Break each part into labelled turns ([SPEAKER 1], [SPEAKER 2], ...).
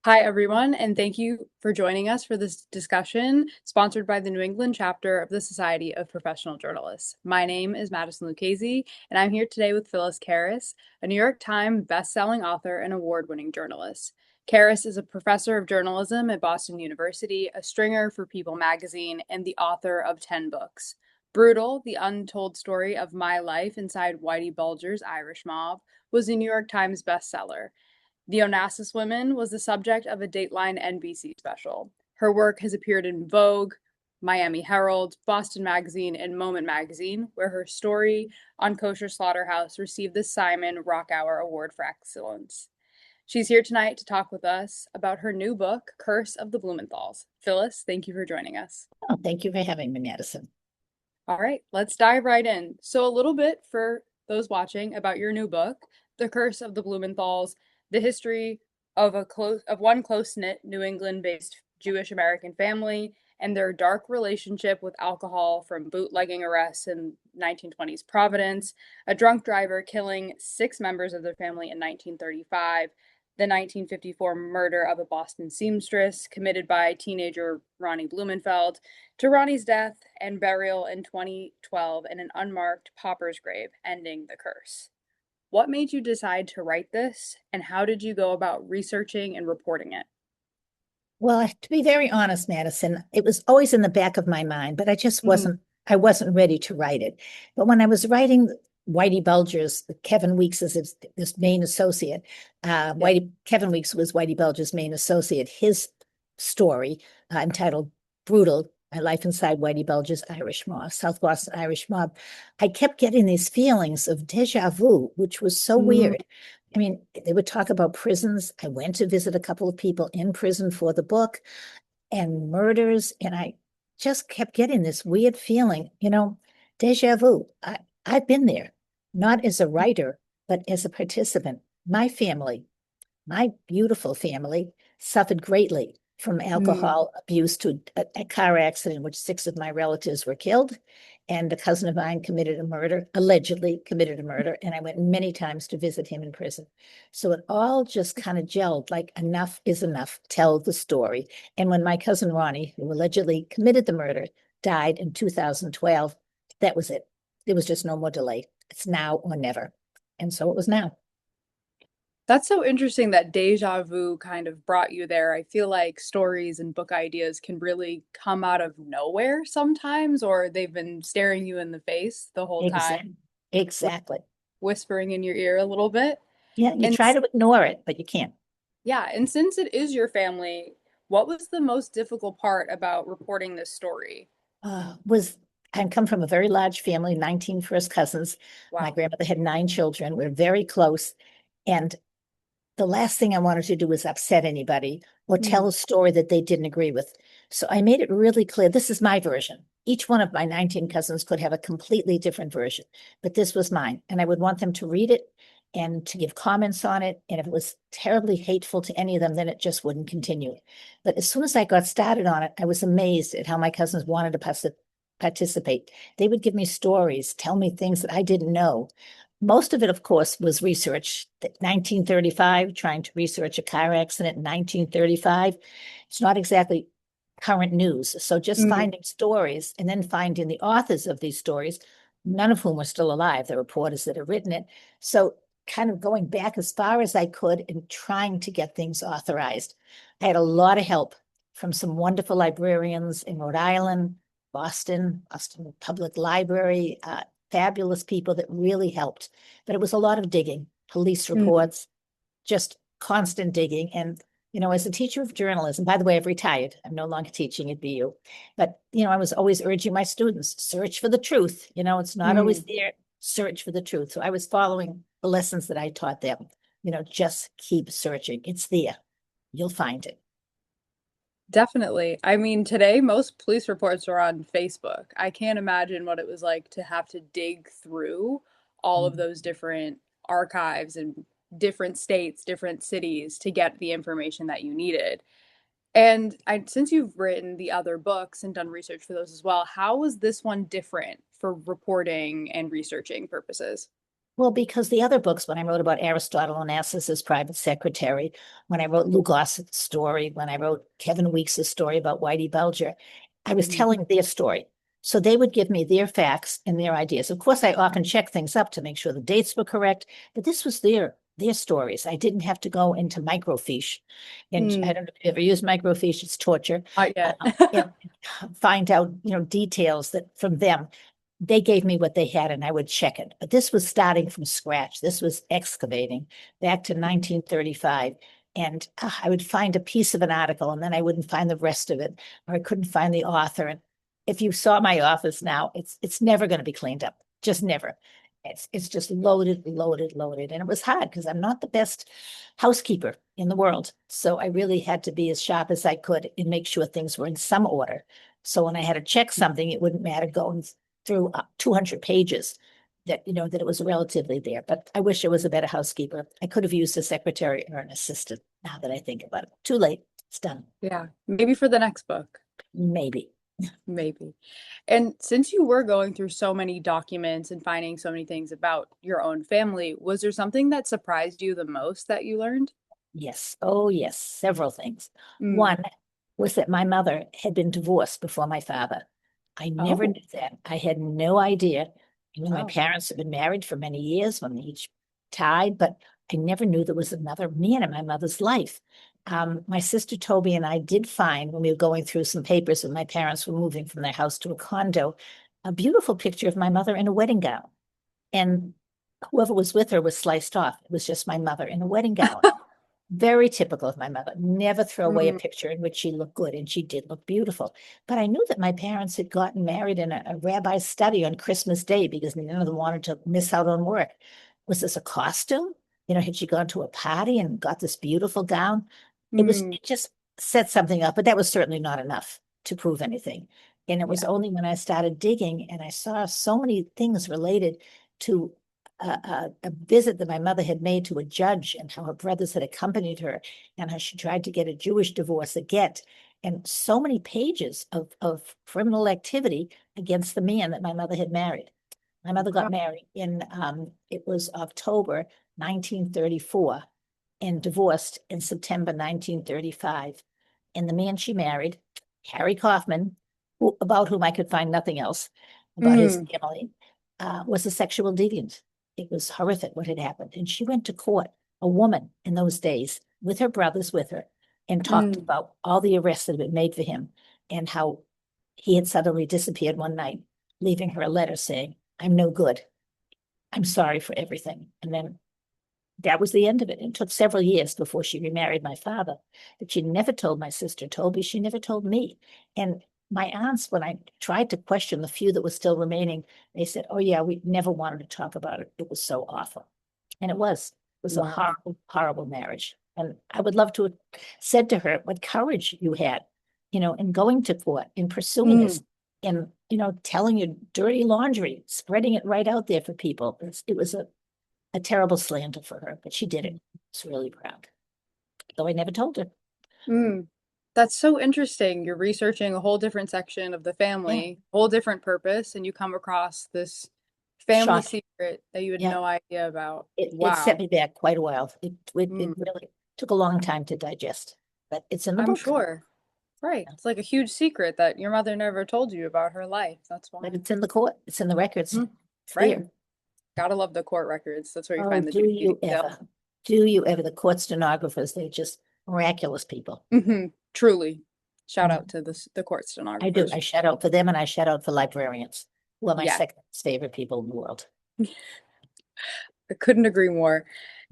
[SPEAKER 1] Hi, everyone, and thank you for joining us for this discussion sponsored by the New England chapter of the Society of Professional Journalists. My name is Madison Lucchese, and I'm here today with Phyllis Karras, a New York Times best-selling author and award-winning journalist. Karras is a professor of journalism at Boston University, a stringer for People magazine, and the author of 10 books. Brutal, the untold story of my life inside Whitey Bulger's Irish mob, was a New York Times bestseller. The Onassis women was the subject of a Dateline NBC special. Her work has appeared in Vogue, Miami Herald, Boston Magazine, and Moment Magazine, where her story on Kosher Slaughterhouse received the Simon Rockower Award for Excellence. She's here tonight to talk with us about her new book, Curse of the Blumenthals. Phyllis, thank you for joining us.
[SPEAKER 2] Oh, thank you for having me, Madison.
[SPEAKER 1] All right, let's dive right in. So, a little bit for those watching about your new book, The Curse of the Blumenthals, the history of one close-knit New England-based Jewish American family and their dark relationship with alcohol, from bootlegging arrests in 1920s Providence, a drunk driver killing 6 members of their family in 1935, the 1954 murder of a Boston seamstress committed by teenager Ronnie Blumenthal, to Ronnie's death and burial in 2012 in an unmarked pauper's grave, ending the curse. What made you decide to write this, and how did you go about researching and reporting it?
[SPEAKER 2] Well, to be very honest, Madison, it was always in the back of my mind, but I just
[SPEAKER 1] Mhm.
[SPEAKER 2] wasn't ready to write it. But when I was writing Whitey Bulger's, Kevin Weeks is his main associate.
[SPEAKER 1] Yeah.
[SPEAKER 2] Kevin Weeks was Whitey Bulger's main associate. His story, entitled Brutal, My Life Inside Whitey Bulger's Irish Mob, South Boston Irish Mob, I kept getting these feelings of deja vu, which was so
[SPEAKER 1] Mm.
[SPEAKER 2] weird. I mean, they would talk about prisons. I went to visit a couple of people in prison for the book, and murders, and I just kept getting this weird feeling, deja vu. I've been there, not as a writer, but as a participant. My family, my beautiful family, suffered greatly from
[SPEAKER 1] Mm.
[SPEAKER 2] alcohol abuse, to a car accident in which 6 of my relatives were killed. And a cousin of mine committed a murder, allegedly committed a murder. And I went many times to visit him in prison. So it all just kind of gelled, like enough is enough. Tell the story. And when my cousin Ronnie, who allegedly committed the murder, died in 2012, that was it. There was just no more delay. It's now or never. And so it was now.
[SPEAKER 1] That's so interesting that deja vu kind of brought you there. I feel like stories and book ideas can really come out of nowhere sometimes, or they've been staring you in the face the whole time,
[SPEAKER 2] Exactly. Exactly.
[SPEAKER 1] whispering in your ear a little bit.
[SPEAKER 2] Yeah, you
[SPEAKER 1] And
[SPEAKER 2] try to ignore it, but you can't.
[SPEAKER 1] yeah, and since it is your family, what was the most difficult part about reporting this story?
[SPEAKER 2] Was I come from a very large family, 19 first cousins. My
[SPEAKER 1] Wow.
[SPEAKER 2] grandmother had 9 children. We're very close. And the last thing I wanted to do was upset anybody or tell
[SPEAKER 1] Mm.
[SPEAKER 2] a story that they didn't agree with. So I made it really clear, this is my version. Each one of my 19 cousins could have a completely different version, but this was mine. And I would want them to read it and to give comments on it. And if it was terribly hateful to any of them, then it just wouldn't continue. But as soon as I got started on it, I was amazed at how my cousins wanted to participate. They would give me stories, tell me things that I didn't know. Most of it, of course, was research. 1935, trying to research a car accident in 1935. It's not exactly current news. So just
[SPEAKER 1] Mm.
[SPEAKER 2] finding stories and then finding the authors of these stories, none of whom are still alive, the reporters that have written it. So kind of going back as far as I could and trying to get things authorized. I had a lot of help from some wonderful librarians in Rhode Island, Boston Public Library, fabulous people that really helped. But it was a lot of digging, police
[SPEAKER 1] Mm.
[SPEAKER 2] reports, just constant digging. And, as a teacher of journalism, by the way, I've retired. I'm no longer teaching at BU. But, I was always urging my students, search for the truth. It's not always
[SPEAKER 1] Mm.
[SPEAKER 2] there. Search for the truth. So I was following the lessons that I taught them. Just keep searching. It's there. You'll find it.
[SPEAKER 1] Definitely. I mean, today most police reports are on Facebook. I can't imagine what it was like to have to dig through all of
[SPEAKER 2] Mm.
[SPEAKER 1] those different archives and different states, different cities to get the information that you needed. And since you've written the other books and done research for those as well, how was this one different for reporting and researching purposes?
[SPEAKER 2] Well, because the other books, when I wrote about Aristotle Onassis' private secretary, when I wrote Lou Gossett's story, when I wrote Kevin Weeks' story about Whitey Bulger, I was
[SPEAKER 1] Mhm.
[SPEAKER 2] telling their story. So they would give me their facts and their ideas. Of course, I often check things up to make sure the dates were correct, but this was their stories. I didn't have to go into microfiche. And I
[SPEAKER 1] Mm,
[SPEAKER 2] don't know if you ever use microfiche, it's torture.
[SPEAKER 1] not yet.
[SPEAKER 2] And find out, details that from them. They gave me what they had and I would check it. But this was starting from scratch. This was excavating back to 1935. And I would find a piece of an article and then I wouldn't find the rest of it, or I couldn't find the author. And if you saw my office now, it's never going to be cleaned up. Just never. It's just loaded, loaded, loaded. And it was hard because I'm not the best housekeeper in the world. So I really had to be as sharp as I could and make sure things were in some order. So when I had to check something, it wouldn't matter going through 200 pages that it was relatively there. But I wish I was a better housekeeper. I could have used a secretary or an assistant now that I think about it. Too late. It's done.
[SPEAKER 1] Yeah, maybe for the next book.
[SPEAKER 2] Maybe.
[SPEAKER 1] Maybe. And since you were going through so many documents and finding so many things about your own family, was there something that surprised you the most that you learned?
[SPEAKER 2] Yes. Oh, yes. Several things.
[SPEAKER 1] Mm.
[SPEAKER 2] One was that my mother had been divorced before my father. I never
[SPEAKER 1] Oh,
[SPEAKER 2] knew that. I had no idea. My
[SPEAKER 1] wow.
[SPEAKER 2] parents had been married for many years when they each died, but I never knew there was another man in my mother's life. My sister Toby and I did find, when we were going through some papers when my parents were moving from their house to a condo, a beautiful picture of my mother in a wedding gown. And whoever was with her was sliced off. It was just my mother in a wedding gown. Very typical of my mother. Never throw away a
[SPEAKER 1] Mm,
[SPEAKER 2] picture in which she looked good, and she did look beautiful. But I knew that my parents had gotten married in a rabbi's study on Christmas Day because none of them wanted to miss out on work. Was this a costume? Had she gone to a party and got this beautiful gown?
[SPEAKER 1] mm,
[SPEAKER 2] It just set something up, but that was certainly not enough to prove anything. And it was
[SPEAKER 1] yeah.
[SPEAKER 2] only when I started digging and I saw so many things related to a visit that my mother had made to a judge and how her brothers had accompanied her and how she tried to get a Jewish divorce, a get, and so many pages of criminal activity against the man that my mother had married. My mother got
[SPEAKER 1] Wow.
[SPEAKER 2] married it was October 1934 and divorced in September 1935. And the man she married, Harry Kaufman, about whom I could find nothing else about his
[SPEAKER 1] Mm,
[SPEAKER 2] family, was a sexual deviant. It was horrific what had happened. And she went to court, a woman in those days, with her brothers with her, and talked
[SPEAKER 1] mm.
[SPEAKER 2] about all the arrests that had been made for him and how he had suddenly disappeared one night, leaving her a letter saying, "I'm no good. I'm sorry for everything." And then that was the end of it. It took several years before she remarried my father, but she never told my sister Toby. She never told me. And my aunts, when I tried to question the few that were still remaining, they said, "Oh yeah, we never wanted to talk about it. It was so awful." And it was. It was a
[SPEAKER 1] Wow.
[SPEAKER 2] horrible, horrible marriage. And I would love to have said to her what courage you had, in going to court, in pursuing
[SPEAKER 1] Mm,
[SPEAKER 2] this, and telling your dirty laundry, spreading it right out there for people. It was a terrible slander for her, but she did it. I was really proud, though I never told her.
[SPEAKER 1] mm. That's so interesting. You're researching a whole different section of the
[SPEAKER 2] Yeah,
[SPEAKER 1] family, whole different purpose, and you come across this family
[SPEAKER 2] shocking.
[SPEAKER 1] secret that you had
[SPEAKER 2] Yeah,
[SPEAKER 1] no idea about.
[SPEAKER 2] it set
[SPEAKER 1] Wow.
[SPEAKER 2] me back quite a while. It
[SPEAKER 1] Mm,
[SPEAKER 2] really took a long time to digest, but it's in the
[SPEAKER 1] I'm
[SPEAKER 2] book.
[SPEAKER 1] sure. Right. It's like a huge secret that your mother never told you about her life. That's
[SPEAKER 2] But
[SPEAKER 1] why.
[SPEAKER 2] it's in the court. It's in the records.
[SPEAKER 1] Mhm.
[SPEAKER 2] It's
[SPEAKER 1] Right.
[SPEAKER 2] there.
[SPEAKER 1] Gotta love the court records. That's where you
[SPEAKER 2] Oh,
[SPEAKER 1] find the
[SPEAKER 2] do
[SPEAKER 1] juicy
[SPEAKER 2] you
[SPEAKER 1] details.
[SPEAKER 2] ever? Do you ever? The court stenographers, they're just miraculous people.
[SPEAKER 1] Truly. Shout
[SPEAKER 2] Mm,
[SPEAKER 1] out to the court
[SPEAKER 2] I do.
[SPEAKER 1] stenographers.
[SPEAKER 2] I shout out for them and I shout out for librarians, who are my
[SPEAKER 1] Yeah,
[SPEAKER 2] second favorite people in the world.
[SPEAKER 1] I couldn't agree more.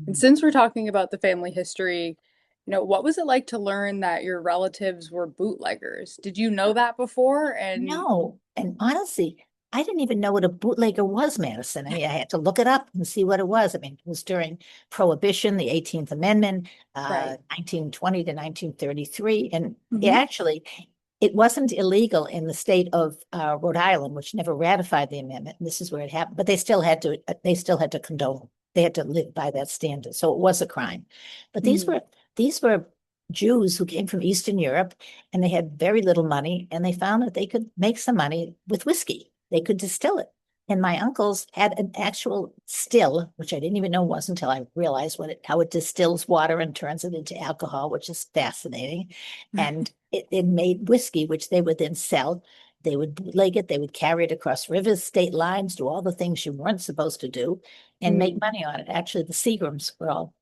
[SPEAKER 1] And
[SPEAKER 2] Mm.
[SPEAKER 1] since we're talking about the family history, what was it like to learn that your relatives were bootleggers? Did you know that before? And
[SPEAKER 2] No, and honestly, I didn't even know what a bootlegger was, Madison. I mean, I had to look it up and see what it was. I mean, it was during Prohibition, the 18th Amendment,
[SPEAKER 1] right.
[SPEAKER 2] 1920 to 1933. And
[SPEAKER 1] Hmm.
[SPEAKER 2] it wasn't illegal in the state of Rhode Island, which never ratified the amendment. And this is where it happened. But they still had to condone. They had to live by that standard. So it was a crime. But
[SPEAKER 1] Hmm.
[SPEAKER 2] these were Jews who came from Eastern Europe and they had very little money and they found that they could make some money with whiskey. They could distill it. And my uncles had an actual still, which I didn't even know was until I realized how it distills water and turns it into alcohol, which is fascinating. And it made whiskey, which they would then sell. They would bootleg it, they would carry it across rivers, state lines, do all the things you weren't supposed to do, and make money on it. Actually, the Seagrams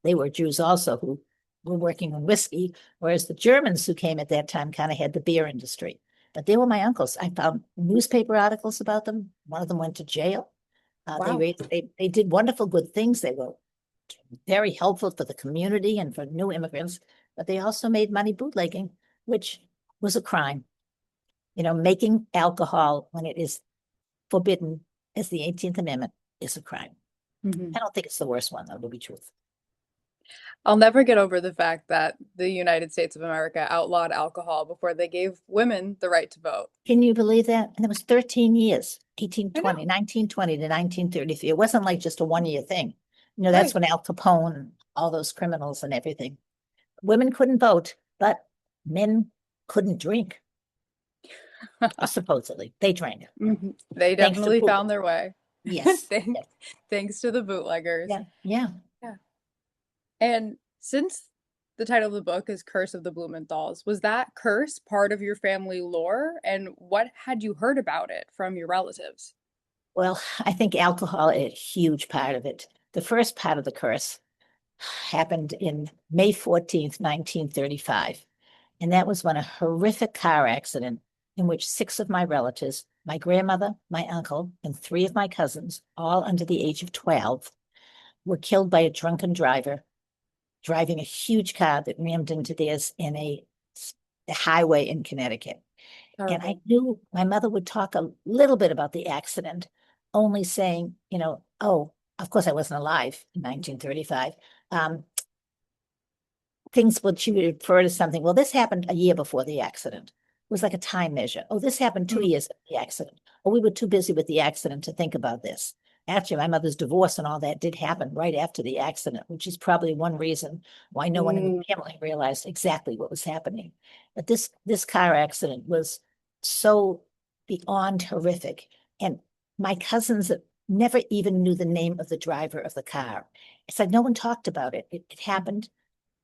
[SPEAKER 2] they were Jews also who were working on whiskey, whereas the Germans who came at that time kind of had the beer industry. But they were my uncles. I found newspaper articles about them. One of them went to jail.
[SPEAKER 1] Wow.
[SPEAKER 2] They did wonderful, good things. They were very helpful for the community and for new immigrants, but they also made money bootlegging, which was a crime. You know, making alcohol when it is forbidden as the 18th Amendment is a crime.
[SPEAKER 1] Mhm.
[SPEAKER 2] I don't think it's the worst one, though, to be truthful.
[SPEAKER 1] I'll never get over the fact that the United States of America outlawed alcohol before they gave women the right to vote.
[SPEAKER 2] Can you believe that? And it was 13 years,
[SPEAKER 1] I know.
[SPEAKER 2] 1920 to 1933. It wasn't like just a 1 year thing. You know, that's
[SPEAKER 1] Right.
[SPEAKER 2] when Al Capone and all those criminals and everything. Women couldn't vote, but men couldn't drink. Supposedly, they drank.
[SPEAKER 1] They
[SPEAKER 2] Thanks to
[SPEAKER 1] definitely
[SPEAKER 2] Putin.
[SPEAKER 1] found their way.
[SPEAKER 2] Yes.
[SPEAKER 1] Thanks, thanks to the bootleggers.
[SPEAKER 2] Yeah. Yeah.
[SPEAKER 1] Yeah. And since the title of the book is Curse of the Blumenthals, was that curse part of your family lore? And what had you heard about it from your relatives?
[SPEAKER 2] Well, I think alcohol is a huge part of it. The first part of the curse happened in May 14th, 1935. And that was when a horrific car accident in which 6 of my relatives, my grandmother, my uncle, and 3 of my cousins, all under the age of 12, were killed by a drunken driver driving a huge car that rammed into theirs in a highway in Connecticut. And I
[SPEAKER 1] Terrible.
[SPEAKER 2] knew my mother would talk a little bit about the accident, only saying, you know, oh, of course I wasn't alive in 1935. Things would she would refer to something. Well, this happened a year before the accident. It was like a time measure. Oh, this happened 2 years after the accident. Oh, we were too busy with the accident to think about this. Actually, my mother's divorce and all that did happen right after the accident, which is probably one reason why no one in the family realized exactly what was happening. But this car accident was so beyond horrific. And my cousins never even knew the name of the driver of the car. It's like no one talked about it. It happened.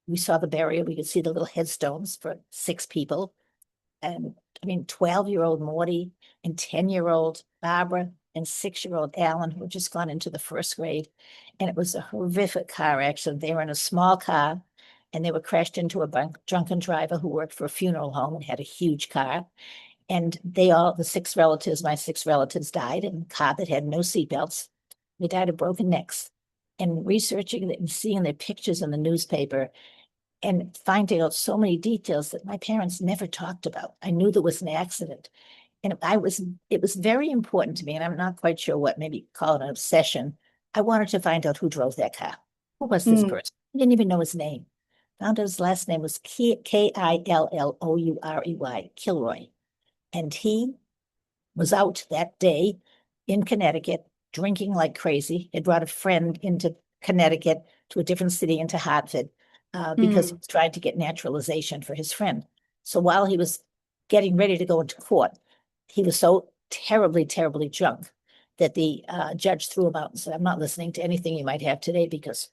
[SPEAKER 2] We saw the burial. We could see the little headstones for 6 people. And I mean, 12-year-old Morty and 10-year-old Barbara and 6-year-old Alan, who had just gone into the 1st grade. And it was a horrific car accident. They were in a small car and they were crashed into a drunken driver who worked for a funeral home and had a huge car. And my 6 relatives died in a car that had no seatbelts. They died of broken necks. And researching it and seeing their pictures in the newspaper, and finding out so many details that my parents never talked about. I knew there was an accident. And it was very important to me, and I'm not quite sure what, maybe call it an obsession. I wanted to find out who drove that car. Who was this person? I didn't even know his name. Found out his last name was Killourey, Kilroy. And he was out that day in Connecticut drinking like crazy. Had brought a friend into Connecticut to a different city, into Hartford, because he was trying to get naturalization for his friend. So while he was getting ready to go into court, he was so terribly, terribly drunk that the judge threw him out and said, I'm not listening to anything you might have today because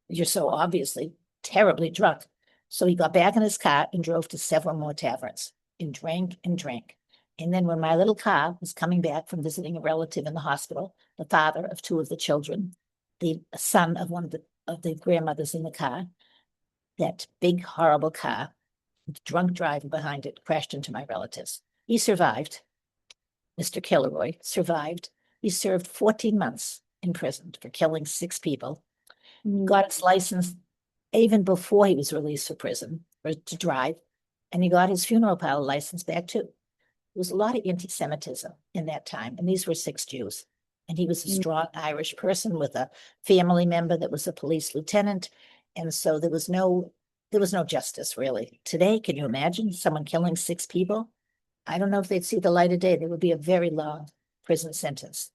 [SPEAKER 2] you're so obviously terribly drunk. So he got back in his car and drove to several more taverns and drank and drank. And then when my little car was coming back from visiting a relative in the hospital, the father of 2 of the children, the son of one of the grandmothers in the car, that big, horrible car with a drunk driver behind it crashed into my relatives. He survived. Mr. Kilroy survived. He served 14 months in prison for killing 6 people. Got his license even before he was released for prison to drive. And he got his funeral parlor license back too. There was a lot of anti-Semitism in that time. And these were 6 Jews. And he was a strong Irish person with a family member that was a police lieutenant. And so there was no justice, really. Today, can you imagine someone killing 6 people? I don't know if they'd see the light of day. There would be a very long prison sentence.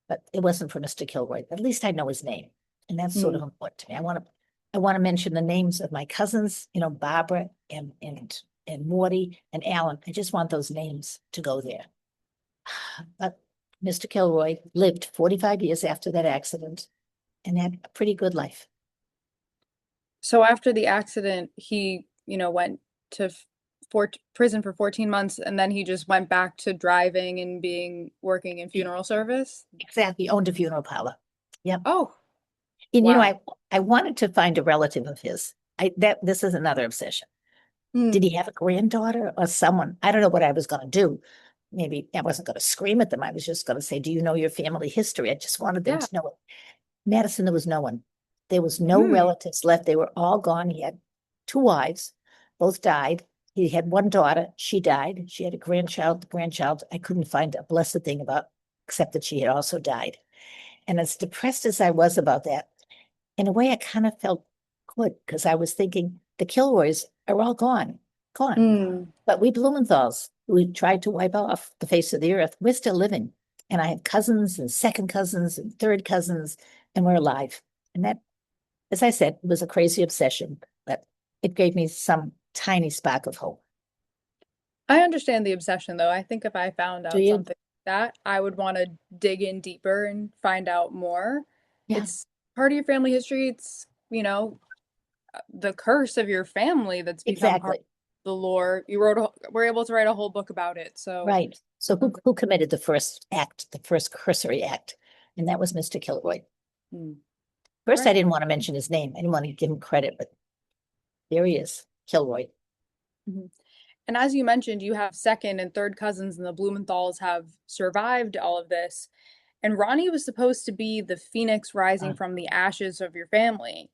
[SPEAKER 2] But it wasn't for Mr. Kilroy. At least I know his name. And that's sort of important to me. I want to mention the names of my cousins, you know, Barbara and Morty and Alan. I just want those names to go there. But Mr. Kilroy lived 45 years after that accident and had a pretty good life.
[SPEAKER 1] So after the accident, he, went to prison for 14 months and then he just went back to driving and working in funeral service.
[SPEAKER 2] Exactly. He owned a funeral parlor. Yep.
[SPEAKER 1] Oh,
[SPEAKER 2] And
[SPEAKER 1] wow.
[SPEAKER 2] I wanted to find a relative of his. This is another obsession. Did
[SPEAKER 1] Hmm.
[SPEAKER 2] he have a granddaughter or someone? I don't know what I was going to do. Maybe I wasn't going to scream at them. I was just going to say, do you know your family history? I just wanted them
[SPEAKER 1] Yeah.
[SPEAKER 2] to know it. Madison, there was no one. There was no
[SPEAKER 1] Hmm.
[SPEAKER 2] relatives left. They were all gone. He had two wives, both died. He had one daughter. She died. She had a grandchild. The grandchild, I couldn't find a blessed thing about, except that she had also died. And as depressed as I was about that, in a way, I kind of felt good because I was thinking the Kilroys are all gone, gone.
[SPEAKER 1] Hmm.
[SPEAKER 2] But we Blumenthals, who tried to wipe off the face of the earth, we're still living. And I have cousins and second cousins and third cousins, and we're alive. And that, as I said, was a crazy obsession, but it gave me some tiny spark of hope.
[SPEAKER 1] I understand the obsession though. I think if I found
[SPEAKER 2] Do
[SPEAKER 1] out
[SPEAKER 2] you?
[SPEAKER 1] something like that, I would want to dig in deeper and find out more.
[SPEAKER 2] Yeah,
[SPEAKER 1] It's part of your family history. It's, the curse of your family that's become part
[SPEAKER 2] exactly.
[SPEAKER 1] of the lore. Were able to write a whole book about it. So,
[SPEAKER 2] Right. So who committed the first act, the first cursory act? And that was Mr. Kilroy.
[SPEAKER 1] hmm,
[SPEAKER 2] First, I
[SPEAKER 1] right.
[SPEAKER 2] didn't want to mention his name. I didn't want to give him credit, but there he is, Kilroy.
[SPEAKER 1] Mhm. And as you mentioned, you have second and third cousins, and the Blumenthals have survived all of this. And Ronnie was supposed to be the phoenix rising from the ashes of your family.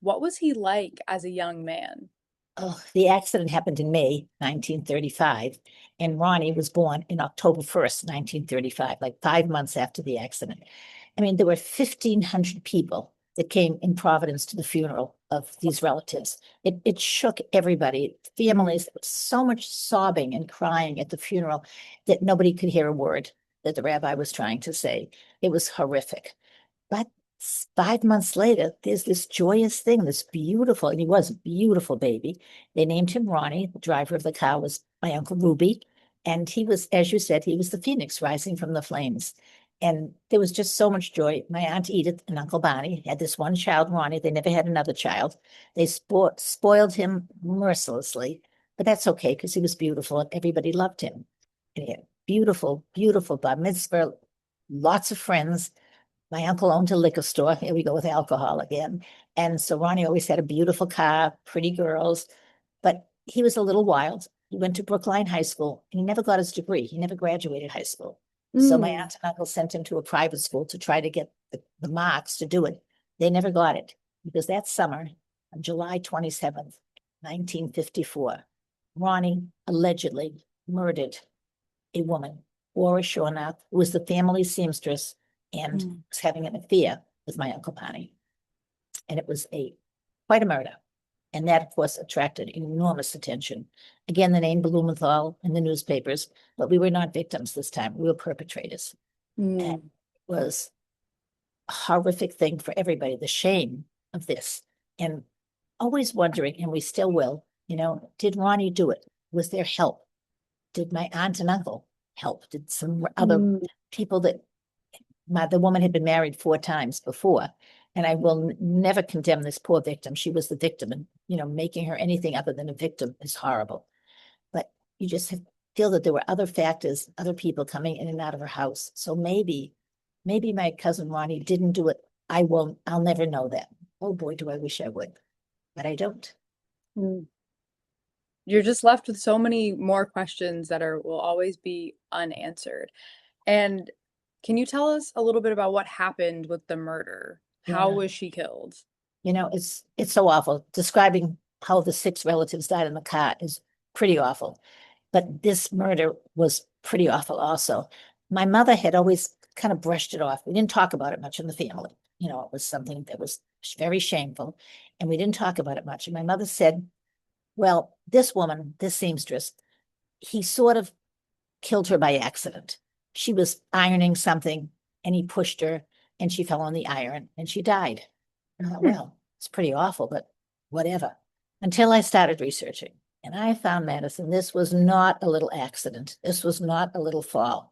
[SPEAKER 1] What was he like as a young man?
[SPEAKER 2] Oh, the accident happened in May 1935, and Ronnie was born in October 1st, 1935, like 5 months after the accident. I mean, there were 1,500 people that came in Providence to the funeral of these relatives. It shook everybody,
[SPEAKER 1] Mm,
[SPEAKER 2] families. There was so much sobbing and crying at the funeral that nobody could hear a word that the rabbi was trying to say. It was horrific. But 5 months later, there's this joyous thing, this beautiful, and he was a beautiful baby. They named him Ronnie. The driver of the car was my Uncle Ruby. And he was, as you said, he was the phoenix rising from the flames. And there was just so much joy. My Aunt Edith and Uncle Barney had this one child, Ronnie. They never had another child. They spoiled him mercilessly, but that's okay because he was beautiful and everybody loved him. And he had beautiful, beautiful bar mitzvah, lots of friends. My uncle owned a liquor store. Here we go with alcohol again. And so Ronnie always had a beautiful car, pretty girls, but he was a little wild. He went to Brookline High School and he never got his degree. He never graduated high school. So my
[SPEAKER 1] mm,
[SPEAKER 2] aunt and uncle sent him to a private school to try to get the marks to do it. They never got it because that summer, on July 27th, 1954, Ronnie allegedly murdered a woman, Laura Shawna, who was the family seamstress and
[SPEAKER 1] mm,
[SPEAKER 2] was having an affair with my Uncle Barney. And it was quite a murder. And that, of course, attracted enormous attention. Again, the name Blumenthal in the newspapers, but we were not victims this time. We were perpetrators. And it
[SPEAKER 1] mm,
[SPEAKER 2] was a horrific thing for everybody, the shame of this. And always wondering, and we still will, did Ronnie do it? Was there help? Did my aunt and uncle help? Did some other
[SPEAKER 1] mm,
[SPEAKER 2] people the woman had been married 4 times before, and I will never condemn this poor victim. She was the victim, and making her anything other than a victim is horrible. But you just feel that there were other factors, other people coming in and out of her house. So maybe my cousin Ronnie didn't do it. I'll never know that. Oh boy, do I wish I would, but I don't.
[SPEAKER 1] mm. You're just left with so many more questions that will always be unanswered. And can you tell us a little bit about what happened with the murder? How
[SPEAKER 2] Yeah.
[SPEAKER 1] was she killed?
[SPEAKER 2] It's so awful. Describing how the 6 relatives died in the car is pretty awful. But this murder was pretty awful also. My mother had always kind of brushed it off. We didn't talk about it much in the family. It was something that was very shameful, and we didn't talk about it much. And my mother said, well, this woman, this seamstress, he sort of killed her by accident. She was ironing something and he pushed her and she fell on the iron and she died. And I thought,
[SPEAKER 1] Hmm.
[SPEAKER 2] well, it's pretty awful, but whatever. Until I started researching. And I found, Madison, this was not a little accident. This was not a little fall.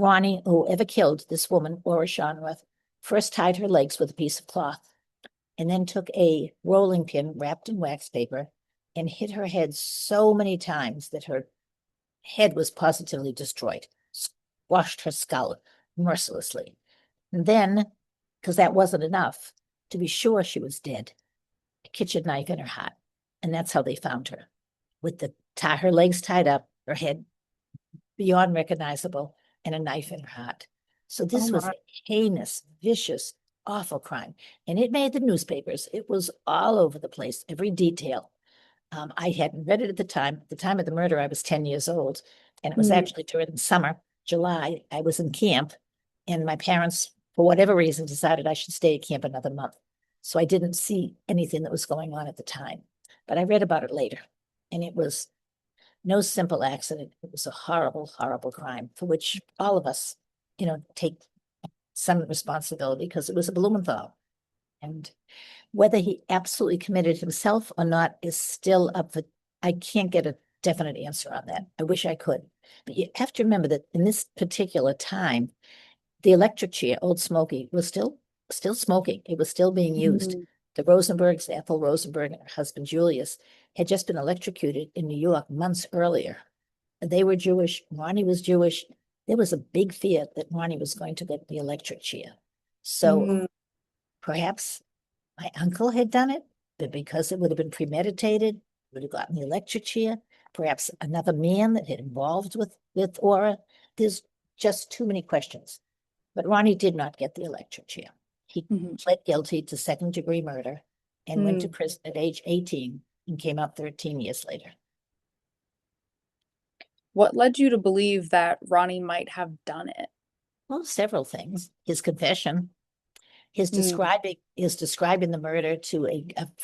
[SPEAKER 2] Ronnie, who ever killed this woman, Laura Shonworth, first tied her legs with a piece of cloth and then took a rolling pin wrapped in wax paper and hit her head so many times that her head was positively destroyed, squashed her skull mercilessly. And then, because that wasn't enough, to be sure she was dead, a kitchen knife in her heart. And that's how they found her, with her legs tied up, her head beyond recognizable, and a knife in her heart. So
[SPEAKER 1] Oh
[SPEAKER 2] this was
[SPEAKER 1] my.
[SPEAKER 2] a heinous, vicious, awful crime. And it made the newspapers. It was all over the place, every detail. I hadn't read it at the time. At the time of the murder, I was 10 years old. And it was
[SPEAKER 1] Mm.
[SPEAKER 2] actually during the summer, July. I was in camp, and my parents, for whatever reason, decided I should stay at camp another month. So I didn't see anything that was going on at the time. But I read about it later. And it was no simple accident. It was a horrible, horrible crime for which all of us, take some responsibility because it was a Blumenthal. And whether he absolutely committed himself or not is still up for, I can't get a definite answer on that. I wish I could. But you have to remember that in this particular time, the electric chair, Old Smoky, was still smoking. It was still being used.
[SPEAKER 1] Mm.
[SPEAKER 2] The Rosenbergs, Ethel Rosenberg and her husband Julius, had just been electrocuted in New York months earlier. They were Jewish. Ronnie was Jewish. There was a big fear that Ronnie was going to get the electric chair. So
[SPEAKER 1] Mm.
[SPEAKER 2] perhaps my uncle had done it, but because it would have been premeditated, would have gotten the electric chair. Perhaps another man that had involved with Aura. There's just too many questions. But Ronnie did not get the electric chair. He
[SPEAKER 1] Mhm.
[SPEAKER 2] pled guilty to second-degree murder and went to
[SPEAKER 1] Mm.
[SPEAKER 2] prison at age 18 and came out 13 years later.
[SPEAKER 1] What led you to believe that Ronnie might have done it?
[SPEAKER 2] Well, several things. His confession, his
[SPEAKER 1] Mm.
[SPEAKER 2] describing the murder to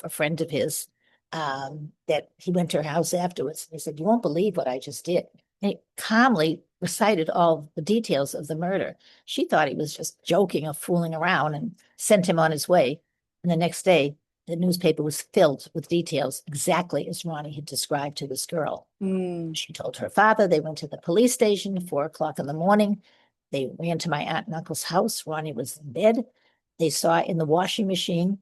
[SPEAKER 2] a friend of his, that he went to her house afterwards. He said, "You won't believe what I just did." And he calmly recited all the details of the murder. She thought he was just joking or fooling around and sent him on his way. And the next day, the newspaper was filled with details exactly as Ronnie had described to this girl.
[SPEAKER 1] Mm.
[SPEAKER 2] She told her father. They went to the police station at 4 o'clock in the morning. They ran to my aunt and uncle's house. Ronnie was in bed. They saw in the washing machine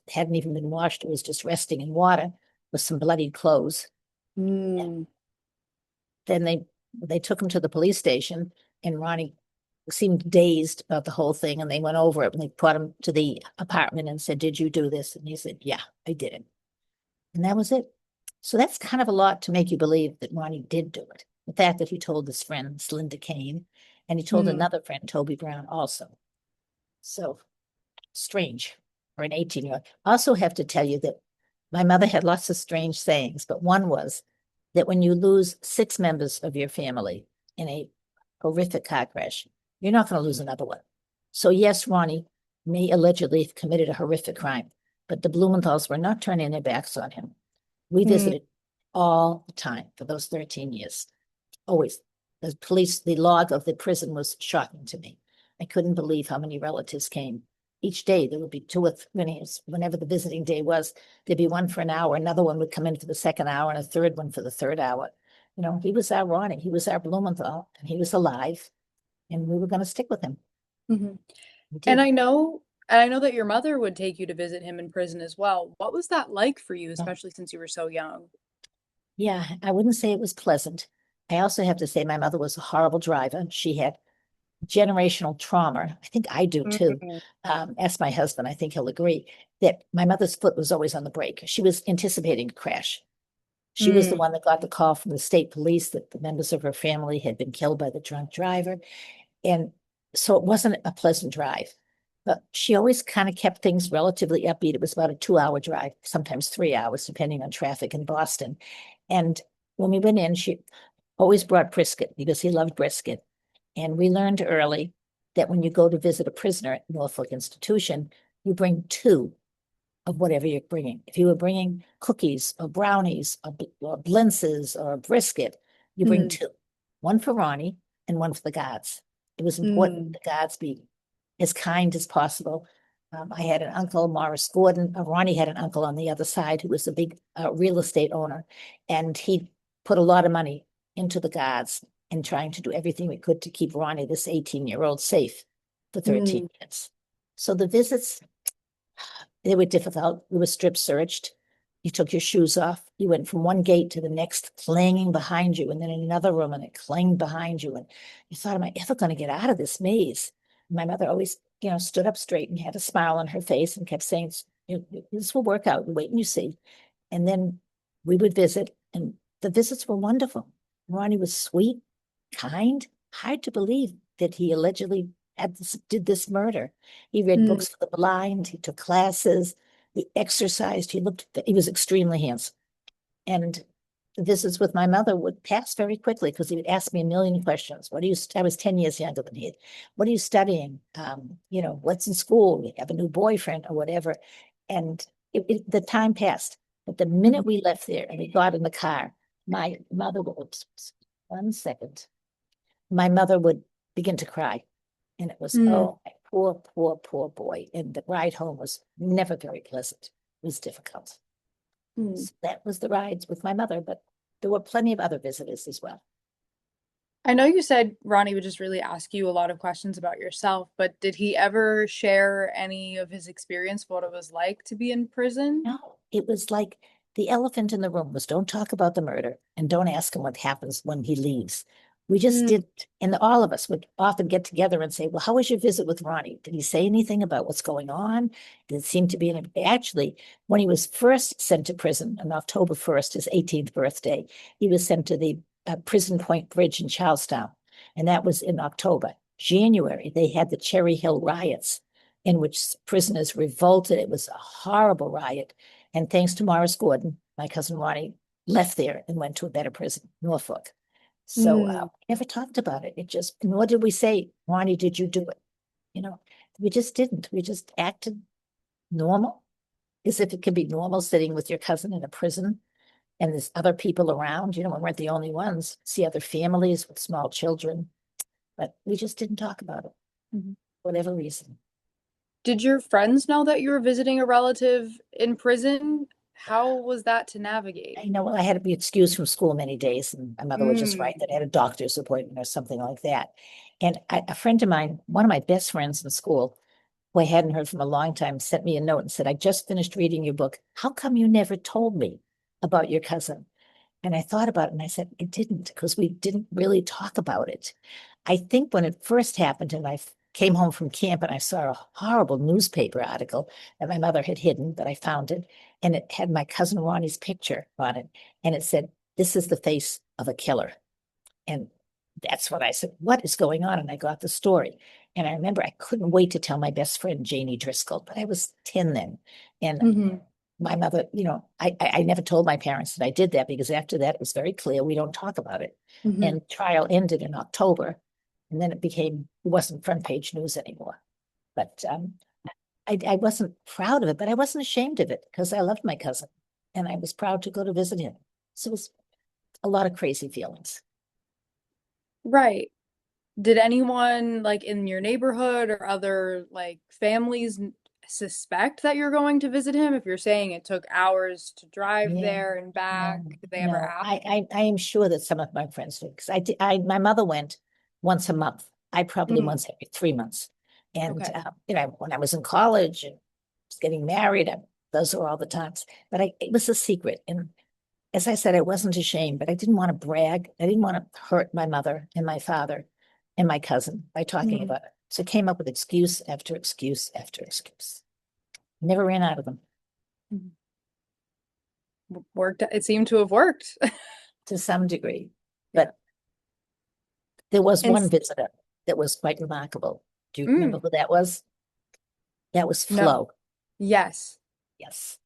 [SPEAKER 2] hadn't even been washed. It was just resting in water with some bloody clothes.
[SPEAKER 1] Mm.
[SPEAKER 2] Then they took him to the police station, and Ronnie seemed dazed about the whole thing. And they went over it, and they brought him to the apartment and said, "Did you do this?" And he said, "Yeah, I did it." And that was it. So that's kind of a lot to make you believe that Ronnie did do it. The fact that he told his friend, Linda Kane, and he told
[SPEAKER 1] Mm.
[SPEAKER 2] another friend, Toby Brown, also. So strange for an 18-year-old. I also have to tell you that my mother had lots of strange sayings, but one was that when you lose 6 members of your family in a horrific car crash, you're not going to lose another one. So yes, Ronnie may allegedly have committed a horrific crime, but the Blumenthals were not turning their backs on him. We
[SPEAKER 1] Mm.
[SPEAKER 2] visited all the time for those 13 years. Always. The log of the prison was shocking to me. I couldn't believe how many relatives came. Each day there would be 2 or 3, whenever the visiting day was, there'd be one for an hour, another one would come in for the second hour, and a third one for the third hour. He was our Ronnie, he was our Blumenthal, and he was alive, and we were going to stick with him.
[SPEAKER 1] Mhm.
[SPEAKER 2] We
[SPEAKER 1] And
[SPEAKER 2] did.
[SPEAKER 1] I know that your mother would take you to visit him in prison as well. What was that like for you,
[SPEAKER 2] Oh,
[SPEAKER 1] especially since you were so young?
[SPEAKER 2] yeah, I wouldn't say it was pleasant. I also have to say my mother was a horrible driver. She had generational trauma. I think I do too.
[SPEAKER 1] Mm.
[SPEAKER 2] Ask my husband, I think he'll agree that my mother's foot was always on the brake. She was anticipating a crash. She was the
[SPEAKER 1] Mm.
[SPEAKER 2] one that got the call from the state police that the members of her family had been killed by the drunk driver. And so it wasn't a pleasant drive. But she always kind of kept things relatively upbeat. It was about a 2-hour drive, sometimes 3 hours, depending on traffic in Boston. And when we went in, she always brought brisket because he loved brisket. And we learned early that when you go to visit a prisoner at Norfolk Institution, you bring 2 of whatever you're bringing. If you were bringing cookies or brownies or blintzes or brisket, you bring
[SPEAKER 1] Mm.
[SPEAKER 2] 2, one for Ronnie and one for the guards. It was important
[SPEAKER 1] Mm.
[SPEAKER 2] the guards be as kind as possible. I had an uncle, Morris Gordon. Ronnie had an uncle on the other side who was a big real estate owner, and he put a lot of money into the guards. and trying to do everything we could to keep Ronnie, this 18-year-old, safe for 13
[SPEAKER 1] Mm.
[SPEAKER 2] years. So the visits, they were difficult. We were strip searched. You took your shoes off. You went from one gate to the next, clanging behind you, and then in another room, and it clanged behind you. And you thought, am I ever going to get out of this maze? And my mother always, stood up straight and had a smile on her face and kept saying, this will work out. You wait and you see. And then we would visit, and the visits were wonderful. Ronnie was sweet, kind, hard to believe that he allegedly did this murder. He read
[SPEAKER 1] Mm.
[SPEAKER 2] books for the blind. He took classes. He exercised. He was extremely handsome. And the visits with my mother would pass very quickly because he would ask me a million questions. I was 10 years younger than he. What are you studying? What's in school? You have a new boyfriend or whatever. And the time passed. But the minute we left there and we got in the car, my mother would, oops, 1 second, my mother would begin to cry. And it was,
[SPEAKER 1] Mm.
[SPEAKER 2] oh, my poor, poor, poor boy. And the ride home was never very pleasant. It was difficult.
[SPEAKER 1] Mm.
[SPEAKER 2] So that was the rides with my mother, but there were plenty of other visitors as well.
[SPEAKER 1] I know you said Ronnie would just really ask you a lot of questions about yourself, but did he ever share any of his experience, what it was like to be in prison?
[SPEAKER 2] No, it was like the elephant in the room was don't talk about the murder and don't ask him what happens when he leaves. We just
[SPEAKER 1] Mm.
[SPEAKER 2] didn't. And all of us would often get together and say, well, how was your visit with Ronnie? Did he say anything about what's going on? Did it seem to be actually, when he was first sent to prison on October 1st, his 18th birthday, he was sent to the Prison Point Bridge in Charlestown. And that was in October. January, they had the Cherry Hill riots in which prisoners revolted. It was a horrible riot. And thanks to Morris Gordon, my cousin Ronnie left there and went to a better prison, Norfolk. So
[SPEAKER 1] Mm.
[SPEAKER 2] never talked about it. Nor did we say, Ronnie, did you do it? We just didn't. We just acted normal, as if it could be normal sitting with your cousin in a prison and there's other people around. We weren't the only ones. See other families with small children, but we just didn't talk about it,
[SPEAKER 1] Mhm.
[SPEAKER 2] whatever reason.
[SPEAKER 1] Did your friends know that you were visiting a relative in prison? How was that to navigate?
[SPEAKER 2] Well, I had to be excused from school many days, and my mother would just write
[SPEAKER 1] Mm.
[SPEAKER 2] that I had a doctor's appointment or something like that. And a friend of mine, one of my best friends in school, who I hadn't heard from a long time, sent me a note and said, I just finished reading your book. How come you never told me about your cousin? And I thought about it and I said, it didn't, because we didn't really talk about it. I think when it first happened and I came home from camp and I saw a horrible newspaper article that my mother had hidden, but I found it, and it had my cousin Ronnie's picture on it. And it said, this is the face of a killer. And that's what I said, what is going on? And I got the story. And I remember I couldn't wait to tell my best friend, Janie Driscoll, but I was 10 then. And
[SPEAKER 1] Hmm.
[SPEAKER 2] my mother, I never told my parents that I did that because after that, it was very clear we don't talk about it.
[SPEAKER 1] Hmm.
[SPEAKER 2] And trial ended in October. And then it wasn't front page news anymore. But I wasn't proud of it, but I wasn't ashamed of it because I loved my cousin and I was proud to go to visit him. So it was a lot of crazy feelings.
[SPEAKER 1] Right. Did anyone like in your neighborhood or other like families suspect that you're going to visit him? If you're saying it took hours to drive
[SPEAKER 2] Yeah,
[SPEAKER 1] there and back,
[SPEAKER 2] no,
[SPEAKER 1] did they ever
[SPEAKER 2] no.
[SPEAKER 1] ask?
[SPEAKER 2] I am sure that some of my friends did because my mother went once a month. I probably
[SPEAKER 1] Mhm.
[SPEAKER 2] once every 3 months. And
[SPEAKER 1] Okay.
[SPEAKER 2] when I was in college and was getting married, those were all the times. But it was a secret. And as I said, I wasn't ashamed, but I didn't want to brag. I didn't want to hurt my mother and my father and my cousin by talking
[SPEAKER 1] Mhm.
[SPEAKER 2] about it. So I came up with excuse after excuse after excuse. Never ran out of them
[SPEAKER 1] Mhm. Worked. It seemed to have worked.
[SPEAKER 2] to some degree.
[SPEAKER 1] Yeah.
[SPEAKER 2] But there was
[SPEAKER 1] And
[SPEAKER 2] one visitor that was quite remarkable. Do you remember
[SPEAKER 1] mm,
[SPEAKER 2] who that was? That was
[SPEAKER 1] no.
[SPEAKER 2] Flo.
[SPEAKER 1] Yes.
[SPEAKER 2] Yes.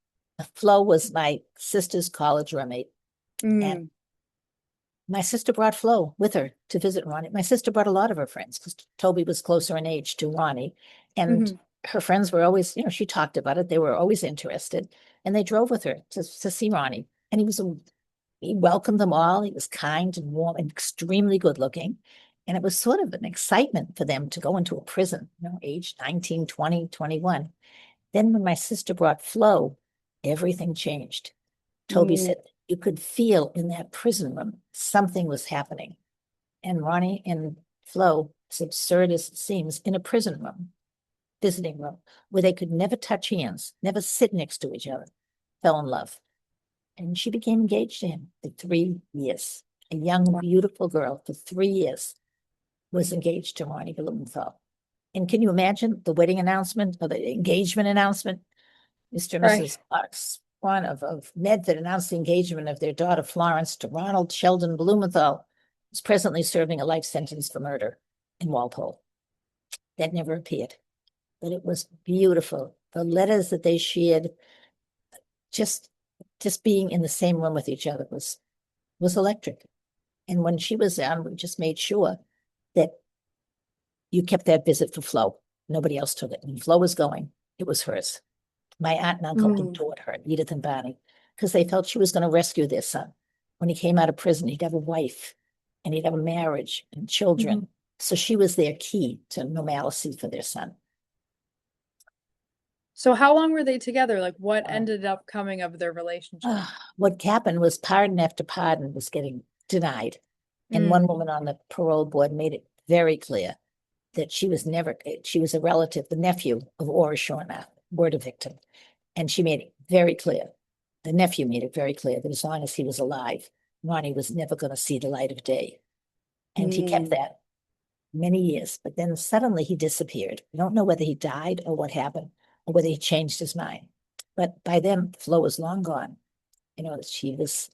[SPEAKER 2] Flo was my sister's college roommate. And
[SPEAKER 1] Mm.
[SPEAKER 2] my sister brought Flo with her to visit Ronnie. My sister brought a lot of her friends because Toby was closer in age to Ronnie. And
[SPEAKER 1] Hmm.
[SPEAKER 2] her friends were always, she talked about it. They were always interested. And they drove with her to see Ronnie. And he welcomed them all. He was kind and warm and extremely good looking. And it was sort of an excitement for them to go into a prison, age 19, 20, 21. Then when my sister brought Flo, everything changed. Toby
[SPEAKER 1] Mm.
[SPEAKER 2] said you could feel in that prison room something was happening. And Ronnie and Flo, as absurd as it seems, in a prison room, visiting room, where they could never touch hands, never sit next to each other, fell in love. And she became engaged to him for 3 years. A young,
[SPEAKER 1] Wow.
[SPEAKER 2] beautiful girl for 3 years was engaged to Ronnie Blumenthal. And can you imagine the wedding announcement or the engagement announcement? Mr. and
[SPEAKER 1] Right.
[SPEAKER 2] Mrs. Swan of Medford announced the engagement of their daughter Florence to Ronald Sheldon Blumenthal, who's presently serving a life sentence for murder in Walpole. That never appeared, but it was beautiful. The letters that they shared, just just being in the same room with each other was electric. And when she was on, we just made sure that you kept that visit for Flo. Nobody else took it. When Flo was going, it was hers. My aunt and uncle
[SPEAKER 1] Mm.
[SPEAKER 2] adored her, Edith and Barney, because they felt she was going to rescue their son. When he came out of prison, he'd have a wife and he'd have a marriage and
[SPEAKER 1] Mhm.
[SPEAKER 2] children. So she was their key to normalcy for their son.
[SPEAKER 1] So how long were they together? Like what
[SPEAKER 2] Uh,
[SPEAKER 1] ended up coming of their relationship?
[SPEAKER 2] what happened was pardon after pardon was getting denied. And one
[SPEAKER 1] Mm.
[SPEAKER 2] woman on the parole board made it very clear that she was a relative, the nephew of Ora Shornath, murder victim. And she made it very clear, the nephew made it very clear that as long as he was alive, Ronnie was never going to see the light of day. And he kept
[SPEAKER 1] Mm.
[SPEAKER 2] that many years, but then suddenly he disappeared. We don't know whether he died or what happened, or whether he changed his mind. But by then, Flo was long gone. She was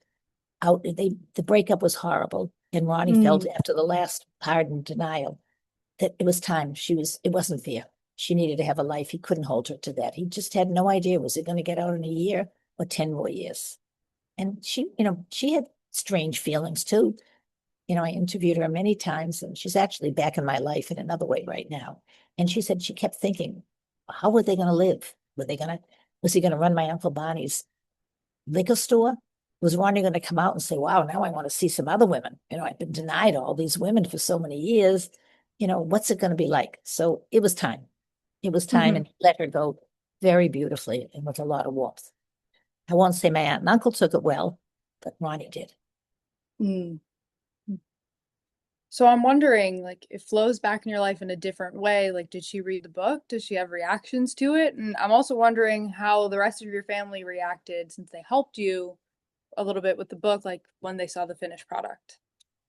[SPEAKER 2] out. The breakup was horrible. And Ronnie felt
[SPEAKER 1] Mm.
[SPEAKER 2] after the last pardon denial that it was time. It wasn't fair. She needed to have a life. He couldn't hold her to that. He just had no idea. Was it going to get out in a year or 10 more years? And she had strange feelings too. I interviewed her many times, and she's actually back in my life in another way right now. And she said she kept thinking, how were they going to live? Was he going to run my Uncle Bonnie's liquor store? Was Ronnie going to come out and say, wow, now I want to see some other women? I've been denied all these women for so many years. What's it going to be like? So it was time. It was time,
[SPEAKER 1] Mhm.
[SPEAKER 2] and he let her go very beautifully and with a lot of warmth. I won't say my aunt and uncle took it well, but Ronnie did.
[SPEAKER 1] Mm. So I'm wondering, like, if Flo's back in your life in a different way, like, did she read the book? Does she have reactions to it? And I'm also wondering how the rest of your family reacted since they helped you a little bit with the book, like when they saw the finished product.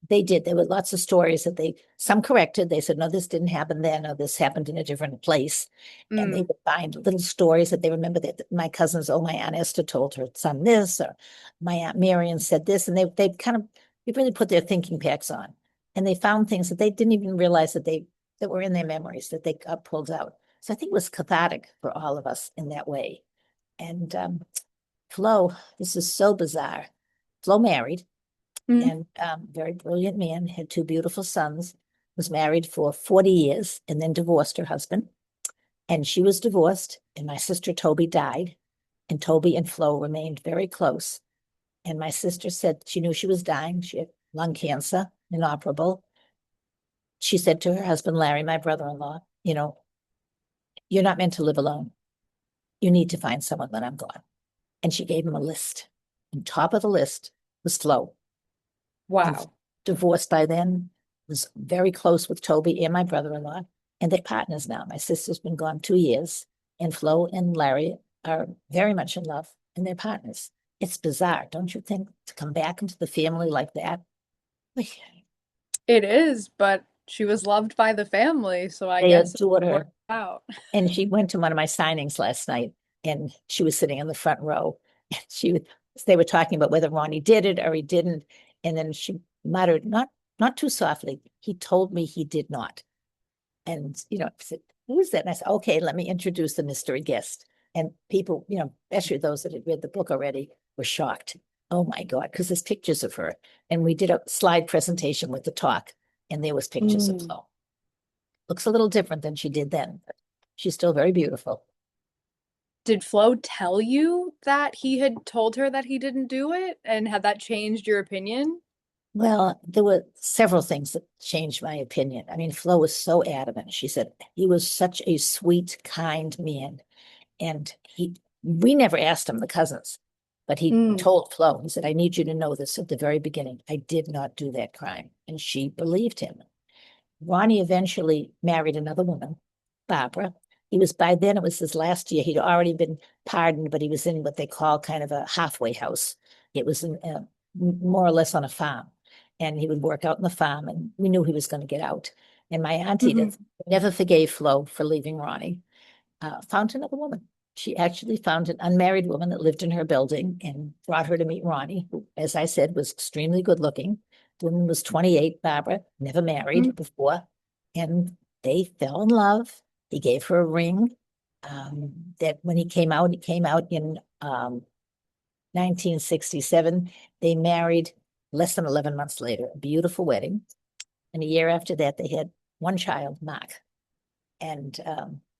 [SPEAKER 2] They did. There were lots of stories that some corrected. They said, no, this didn't happen then, or this happened in a different place. And they
[SPEAKER 1] Mm.
[SPEAKER 2] would find little stories that they remember that my cousins, my Aunt Esther told her son this, or my Aunt Marion said this. And they really put their thinking packs on. And they found things that they didn't even realize that were in their memories that they got pulled out. So I think it was cathartic for all of us in that way. And Flo, this is so bizarre. Flo married
[SPEAKER 1] Mm.
[SPEAKER 2] and very brilliant man, had two beautiful sons, was married for 40 years and then divorced her husband. And she was divorced, and my sister Toby died, and Toby and Flo remained very close. And my sister said she knew she was dying. She had lung cancer, inoperable. She said to her husband, Larry, my brother-in-law, you're not meant to live alone. You need to find someone when I'm gone. And she gave him a list. And top of the list was Flo. And
[SPEAKER 1] Wow.
[SPEAKER 2] divorced by then, was very close with Toby and my brother-in-law, and they're partners now. My sister's been gone 2 years, and Flo and Larry are very much in love, and they're partners. It's bizarre, don't you think, to come back into the family like that?
[SPEAKER 1] It is, but she was loved by the family, so I
[SPEAKER 2] They
[SPEAKER 1] guess it
[SPEAKER 2] adored her.
[SPEAKER 1] worked out.
[SPEAKER 2] And she went to one of my signings last night, and she was sitting in the front row. And they were talking about whether Ronnie did it or he didn't. And then she muttered, not too softly, he told me he did not. And, I said, who is that? And I said, okay, let me introduce the mystery guest. And people, especially those that had read the book already, were shocked. Oh my God, because there's pictures of her. And we did a slide presentation with the talk, and there was pictures of
[SPEAKER 1] Mm.
[SPEAKER 2] Flo. Looks a little different than she did then, but she's still very beautiful.
[SPEAKER 1] Did Flo tell you that he had told her that he didn't do it? And had that changed your opinion?
[SPEAKER 2] Well, there were several things that changed my opinion. I mean, Flo was so adamant. She said he was such a sweet, kind man. And we never asked him, the cousins, But he
[SPEAKER 1] Mm.
[SPEAKER 2] told Flo, he said, I need you to know this at the very beginning. I did not do that crime. And she believed him. Ronnie eventually married another woman, Barbara. He was, by then, it was his last year. He'd already been pardoned, but he was in what they call kind of a halfway house. It was more or less on a farm. And he would work out in the farm, and we knew he was going to get out. And my auntie never forgave Flo for leaving Ronnie, found another woman. She actually found an unmarried woman that lived in her building and brought her to meet Ronnie, who, as I said, was extremely good looking. The woman was 28, Barbara, never married before. And they fell in love. He gave her a ring. That when he came out in 1967. They married less than 11 months later, a beautiful wedding. And a year after that, they had one child, Mark. And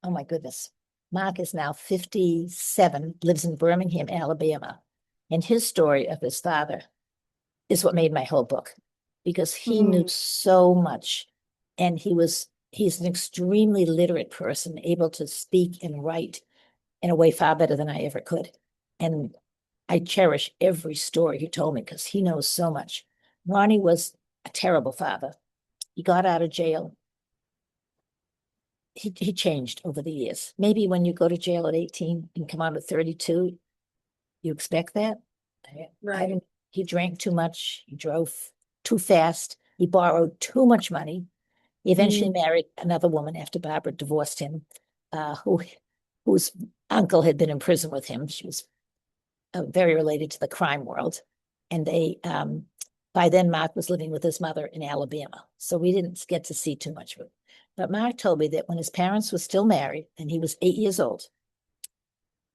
[SPEAKER 2] oh my goodness, Mark is now 57, lives in Birmingham, Alabama. And his story of his father is what made my whole book, because he knew so much. And he's an extremely literate person, able to speak and write in a way far better than I ever could. And I cherish every story he told me because he knows so much. Ronnie was a terrible father. He got out of jail. He changed over the years. Maybe when you go to jail at 18 and come out at 32, you expect that.
[SPEAKER 1] Right.
[SPEAKER 2] He drank too much. He drove too fast. He borrowed too much money. He eventually married another woman after Barbara divorced him, whose uncle had been in prison with him. She was very related to the crime world. And they, by then, Mark was living with his mother in Alabama. So we didn't get to see too much of it. But Mark told me that when his parents were still married and he was 8 years old,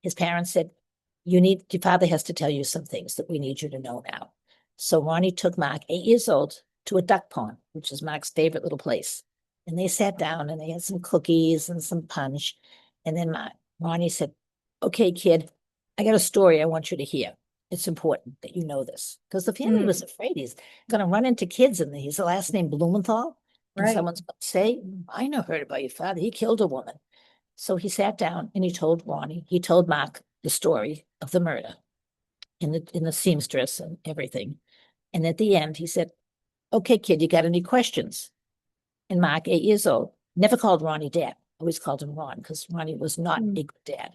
[SPEAKER 2] his parents said, your father has to tell you some things that we need you to know now. So Ronnie took Mark, 8 years old, to a duck pond, which is Mark's favorite little place. And they sat down and they had some cookies and some punch. And then Ronnie said, okay, kid, I got a story I want you to hear. It's important that you know this. Because the family was afraid he's going to run into kids and he's the last name Blumenthal. And someone's going to say, I never heard about your father. He killed a woman. So he sat down and he told Mark the story of the murder in the seamstress and everything. And at the end, he said, okay, kid, you got any questions? And Mark, 8 years old, never called Ronnie dad. Always called him Ron because Ronnie was not a good dad.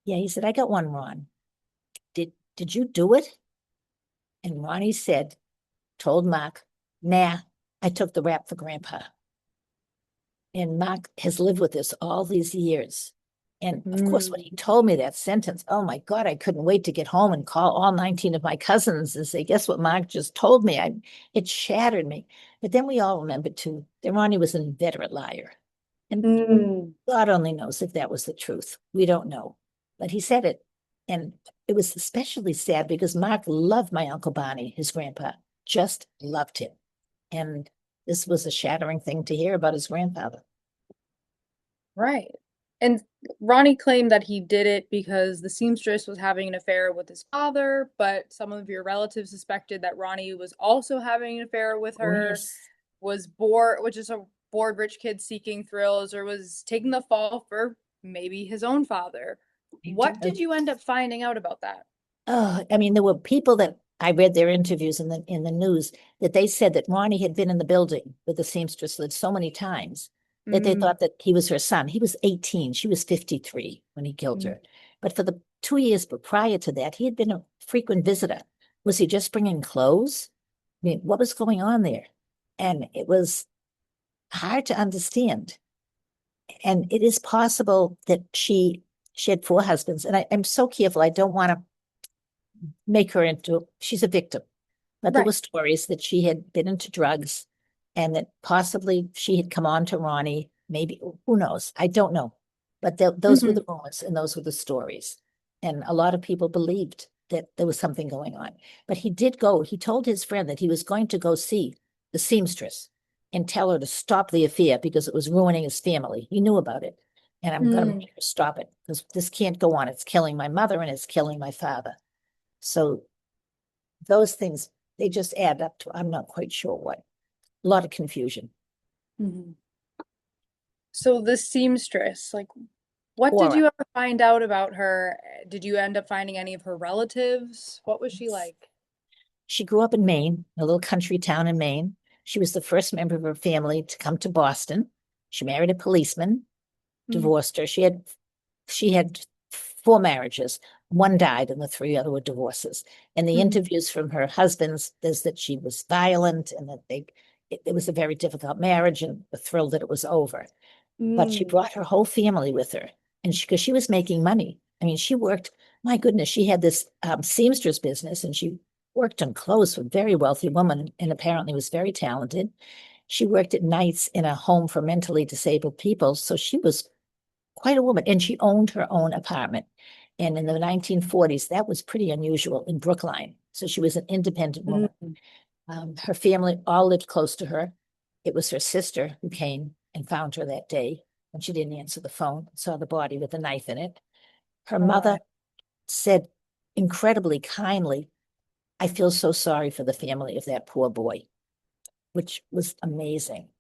[SPEAKER 2] Yeah, he said, I got one, Ron. Did you do it? And Ronnie told Mark, nah, I took the rap for Grandpa. And Mark has lived with this all these years. And of course, when he told me that sentence, oh my God, I couldn't wait to get home and call all 19 of my cousins and say, guess what Mark just told me? It shattered me. But then we all remembered too that Ronnie was an inveterate liar. And God only knows if that was the truth. We don't know. But he said it. And it was especially sad because Mark loved my Uncle Barney, his grandpa, just loved him. And this was a shattering thing to hear about his grandfather.
[SPEAKER 1] Right. And Ronnie claimed that he did it because the seamstress was having an affair with his father, but some of your relatives suspected that Ronnie was also having an affair with her, was bored, which is a bored rich kid seeking thrills, or was taking the fall for maybe his own father. What did you end up finding out about that?
[SPEAKER 2] Oh, I mean, there were people that I read their interviews in the news that they said that Ronnie had been in the building with the seamstress lived so many times that they thought that he was her son. He was 18. She was 53 when he killed her. But for the 2 years prior to that, he had been a frequent visitor. Was he just bringing clothes? I mean, what was going on there? And it was hard to understand. And it is possible that she had 4 husbands. And I'm so careful. I don't want to make her she's a victim. But there were stories that she had been into drugs and that possibly she had come on to Ronnie. Maybe, who knows? I don't know. But those were the rumors and those were the stories. And a lot of people believed that there was something going on. But he told his friend that he was going to go see the seamstress and tell her to stop the affair because it was ruining his family. He knew about it. And I'm going to make her stop it because this can't go on. It's killing my mother and it's killing my father. So those things, they just add up to, I'm not quite sure what. A lot of confusion.
[SPEAKER 1] So the seamstress, like, What did
[SPEAKER 2] Aura.
[SPEAKER 1] you ever find out about her? Did you end up finding any of her relatives? What was she like?
[SPEAKER 2] She grew up in Maine, a little country town in Maine. She was the first member of her family to come to Boston. She married a policeman,
[SPEAKER 1] Mm,
[SPEAKER 2] divorced her. She had four marriages. One died, and the three other were divorces. And the
[SPEAKER 1] mhm,
[SPEAKER 2] interviews from her husbands is that she was violent and that it was a very difficult marriage, and were thrilled that it was over. But she
[SPEAKER 1] mm,
[SPEAKER 2] brought her whole family with her, and because she was making money. I mean, she worked. My goodness, she had this seamstress business, and she worked on clothes for a very wealthy woman, and apparently was very talented. She worked at nights in a home for mentally disabled people, so she was quite a woman, and she owned her own apartment. And in the 1940s, that was pretty unusual in Brookline. So she was an independent woman.
[SPEAKER 1] mm.
[SPEAKER 2] Her family all lived close to her. It was her sister who came and found her that day when she didn't answer the phone, saw the body with a knife in it. Her
[SPEAKER 1] Oh my.
[SPEAKER 2] mother said incredibly kindly, I feel so sorry for the family of that poor boy, which was amazing.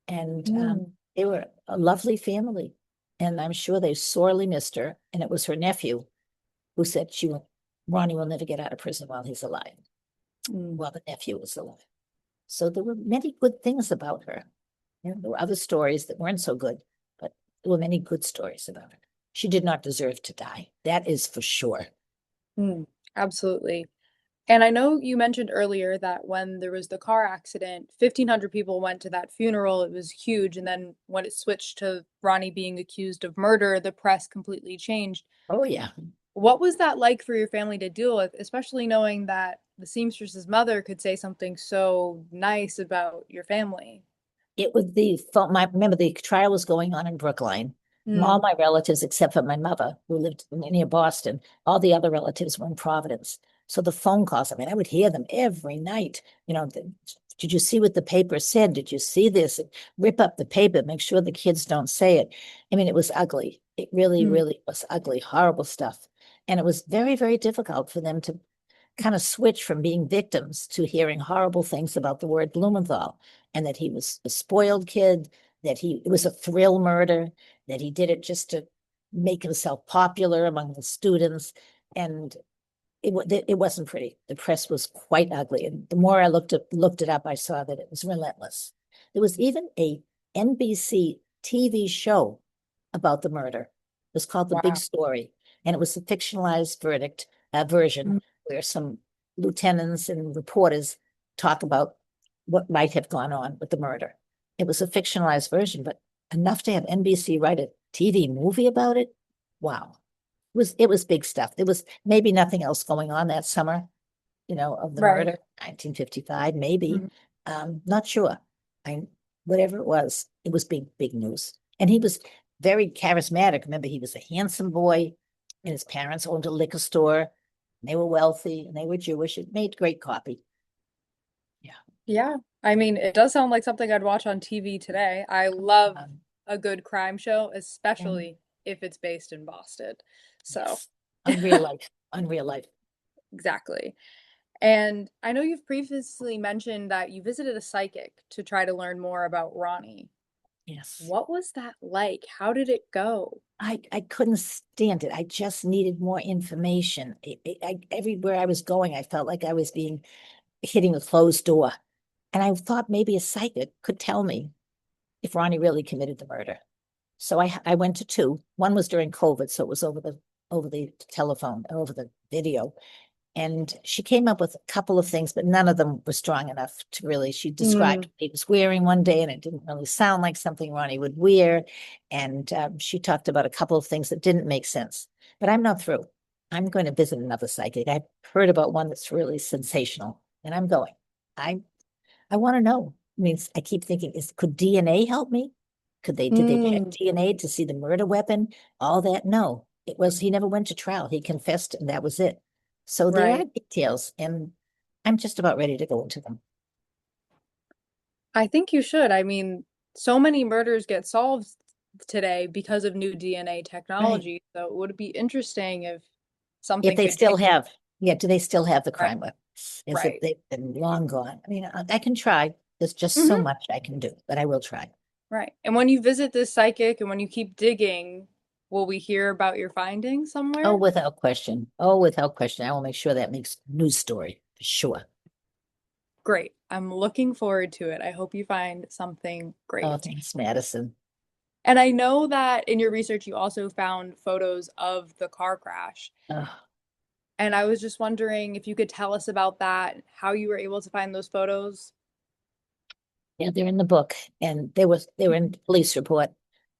[SPEAKER 2] And
[SPEAKER 1] Mm,
[SPEAKER 2] they were a lovely family. And I'm sure they sorely missed her. And it was her nephew who said Ronnie will never get out of prison while he's alive,
[SPEAKER 1] mm.
[SPEAKER 2] while the nephew was alive. So there were many good things about her. You know, there were other stories that weren't so good, but there were many good stories about her. She did not deserve to die. That is for sure.
[SPEAKER 1] Mm, absolutely. And I know you mentioned earlier that when there was the car accident, 1,500 people went to that funeral. It was huge. And then when it switched to Ronnie being accused of murder, the press completely changed.
[SPEAKER 2] Oh, yeah.
[SPEAKER 1] What was that like for your family to deal with, especially knowing that the seamstress's mother could say something so nice about your family?
[SPEAKER 2] It was remember the trial was going on in Brookline. And all
[SPEAKER 1] Mm,
[SPEAKER 2] my relatives, except for my mother, who lived near Boston, all the other relatives were in Providence. So the phone calls, I mean, I would hear them every night. Did you see what the paper said? Did you see this? And rip up the paper, make sure the kids don't say it. I mean, it was ugly. It really,
[SPEAKER 1] mm,
[SPEAKER 2] really was ugly, horrible stuff. And it was very, very difficult for them to kind of switch from being victims to hearing horrible things about the word Blumenthal, and that he was a spoiled kid, that it was a thrill murder, that he did it just to make himself popular among the students. And it wasn't pretty. The press was quite ugly. And the more I looked it up, I saw that it was relentless. There was even a NBC TV show about the murder. It was called The Big
[SPEAKER 1] wow.
[SPEAKER 2] Story, and it was a fictionalized version
[SPEAKER 1] Mm,
[SPEAKER 2] where some lieutenants and reporters talk about what might have gone on with the murder. It was a fictionalized version, but enough to have NBC write a TV movie about it. Wow. It was big stuff. There was maybe nothing else going on that summer, of the
[SPEAKER 1] right.
[SPEAKER 2] murder, 1955, maybe.
[SPEAKER 1] Mm,
[SPEAKER 2] Not sure. I Whatever it was big, big news. And he was very charismatic. Remember, he was a handsome boy, and his parents owned a liquor store. And they were wealthy, and they were Jewish. It made great copy. Yeah.
[SPEAKER 1] yeah. I mean, it does sound like something I'd watch on TV today. I love
[SPEAKER 2] Um,
[SPEAKER 1] a good crime show,
[SPEAKER 2] and
[SPEAKER 1] especially if it's based in Boston. So,
[SPEAKER 2] yes, unreal life, unreal life.
[SPEAKER 1] exactly. And I know you've previously mentioned that you visited a psychic to try to learn more about Ronnie.
[SPEAKER 2] Yes.
[SPEAKER 1] What was that like? How did it go?
[SPEAKER 2] I couldn't stand it. I just needed more information. Everywhere I was going, I felt like I was hitting a closed door. And I thought maybe a psychic could tell me if Ronnie really committed the murder. So I went to two. One was during COVID, so it was over the telephone, over the video. And she came up with a couple of things, but none of them were strong enough to really. She described
[SPEAKER 1] Mm,
[SPEAKER 2] what he was wearing one day, and it didn't really sound like something Ronnie would wear. And she talked about a couple of things that didn't make sense. But I'm not through. I'm going to visit another psychic. I've heard about one that's really sensational, and I'm going. I I want to know. I mean, I keep thinking, could DNA help me? Did they check
[SPEAKER 1] mm,
[SPEAKER 2] DNA to see the murder weapon? All that? No, he never went to trial. He confessed and that was it. So there are
[SPEAKER 1] right.
[SPEAKER 2] details, and I'm just about ready to go into them.
[SPEAKER 1] I think you should. I mean, so many murders get solved today because of new DNA
[SPEAKER 2] Right.
[SPEAKER 1] technology. So it would be interesting if
[SPEAKER 2] If
[SPEAKER 1] something
[SPEAKER 2] they
[SPEAKER 1] could change.
[SPEAKER 2] still have, yeah, do they still have the
[SPEAKER 1] Right.
[SPEAKER 2] crime weapons? Is it
[SPEAKER 1] Right.
[SPEAKER 2] they've been long gone? I mean, I can try. There's just so
[SPEAKER 1] Hmm.
[SPEAKER 2] much I can do, but I will try.
[SPEAKER 1] Right. And when you visit this psychic and when you keep digging, Will we hear about your findings
[SPEAKER 2] Oh,
[SPEAKER 1] somewhere?
[SPEAKER 2] without question. Oh, without question. I will make sure that makes news story for sure.
[SPEAKER 1] Great. I'm looking forward to it. I hope you find something
[SPEAKER 2] Oh,
[SPEAKER 1] great.
[SPEAKER 2] thanks, Madison.
[SPEAKER 1] And I know that in your research, you also found photos of the car crash.
[SPEAKER 2] Oh,
[SPEAKER 1] And I was just wondering if you could tell us about that, how you were able to find those photos.
[SPEAKER 2] yeah, they're in the book, and they were in the police report.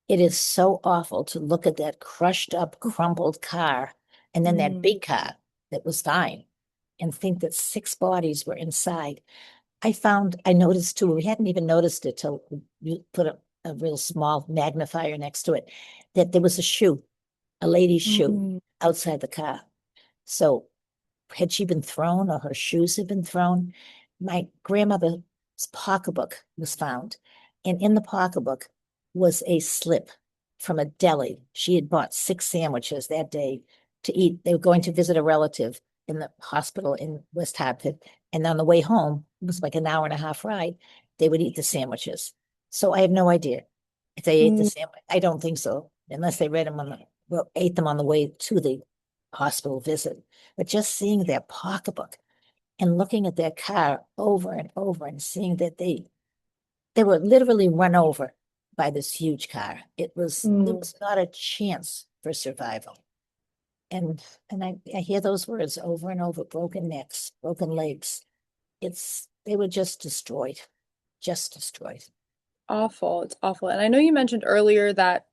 [SPEAKER 2] It is so awful to look at that crushed up, crumpled car, and then that
[SPEAKER 1] Mm,
[SPEAKER 2] big car that was fine, and think that six bodies were inside. I noticed too, we hadn't even noticed it till you put a real small magnifier next to it, that there was a shoe, a lady's shoe
[SPEAKER 1] mm,
[SPEAKER 2] outside the car. So had she been thrown or her shoes had been thrown? My grandmother's pocketbook was found. And in the pocketbook was a slip from a deli. She had bought 6 sandwiches that day to eat. They were going to visit a relative in the hospital in West Hartford. And on the way home, it was like an hour and a half ride, they would eat the sandwiches. So I have no idea if they ate the
[SPEAKER 1] mm.
[SPEAKER 2] sandwich. I don't think so, unless they read them well, ate them on the way to the hospital visit. But just seeing their pocketbook and looking at their car over and over and seeing that they were literally run over by this huge car. There
[SPEAKER 1] Mm.
[SPEAKER 2] was not a chance for survival. And I hear those words over and over, broken necks, broken legs. They were just destroyed.
[SPEAKER 1] Awful. It's awful. And I know you mentioned earlier that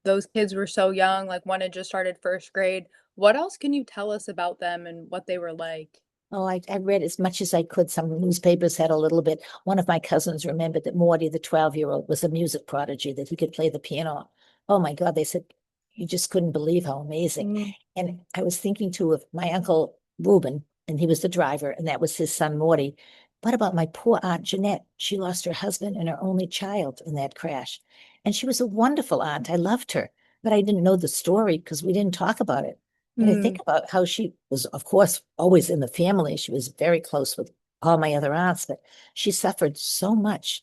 [SPEAKER 1] those kids were so young, like one had just started first grade. What else can you tell us about them and what they were like?
[SPEAKER 2] Oh, I read as much as I could. Some newspapers had a little bit. One of my cousins remembered that Morty, the 12-year-old, was a music prodigy, that he could play the piano. Oh my God, they said you just couldn't believe how amazing.
[SPEAKER 1] Mm,
[SPEAKER 2] And I was thinking too of my uncle Reuben, and he was the driver, and that was his son Morty. What about my poor Aunt Jeanette? She lost her husband and her only child in that crash. And she was a wonderful aunt. I loved her, but I didn't know the story because we didn't talk about it. And I think
[SPEAKER 1] mm,
[SPEAKER 2] about how she was, of course, always in the family. She was very close with all my other aunts, but she suffered so much.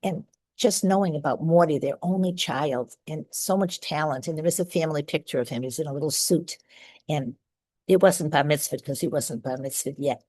[SPEAKER 2] And just knowing about Morty, their only child, and so much talent. And there is a family picture of him. He's in a little suit. And it wasn't bar mitzvah because he wasn't bar mitzvah yet.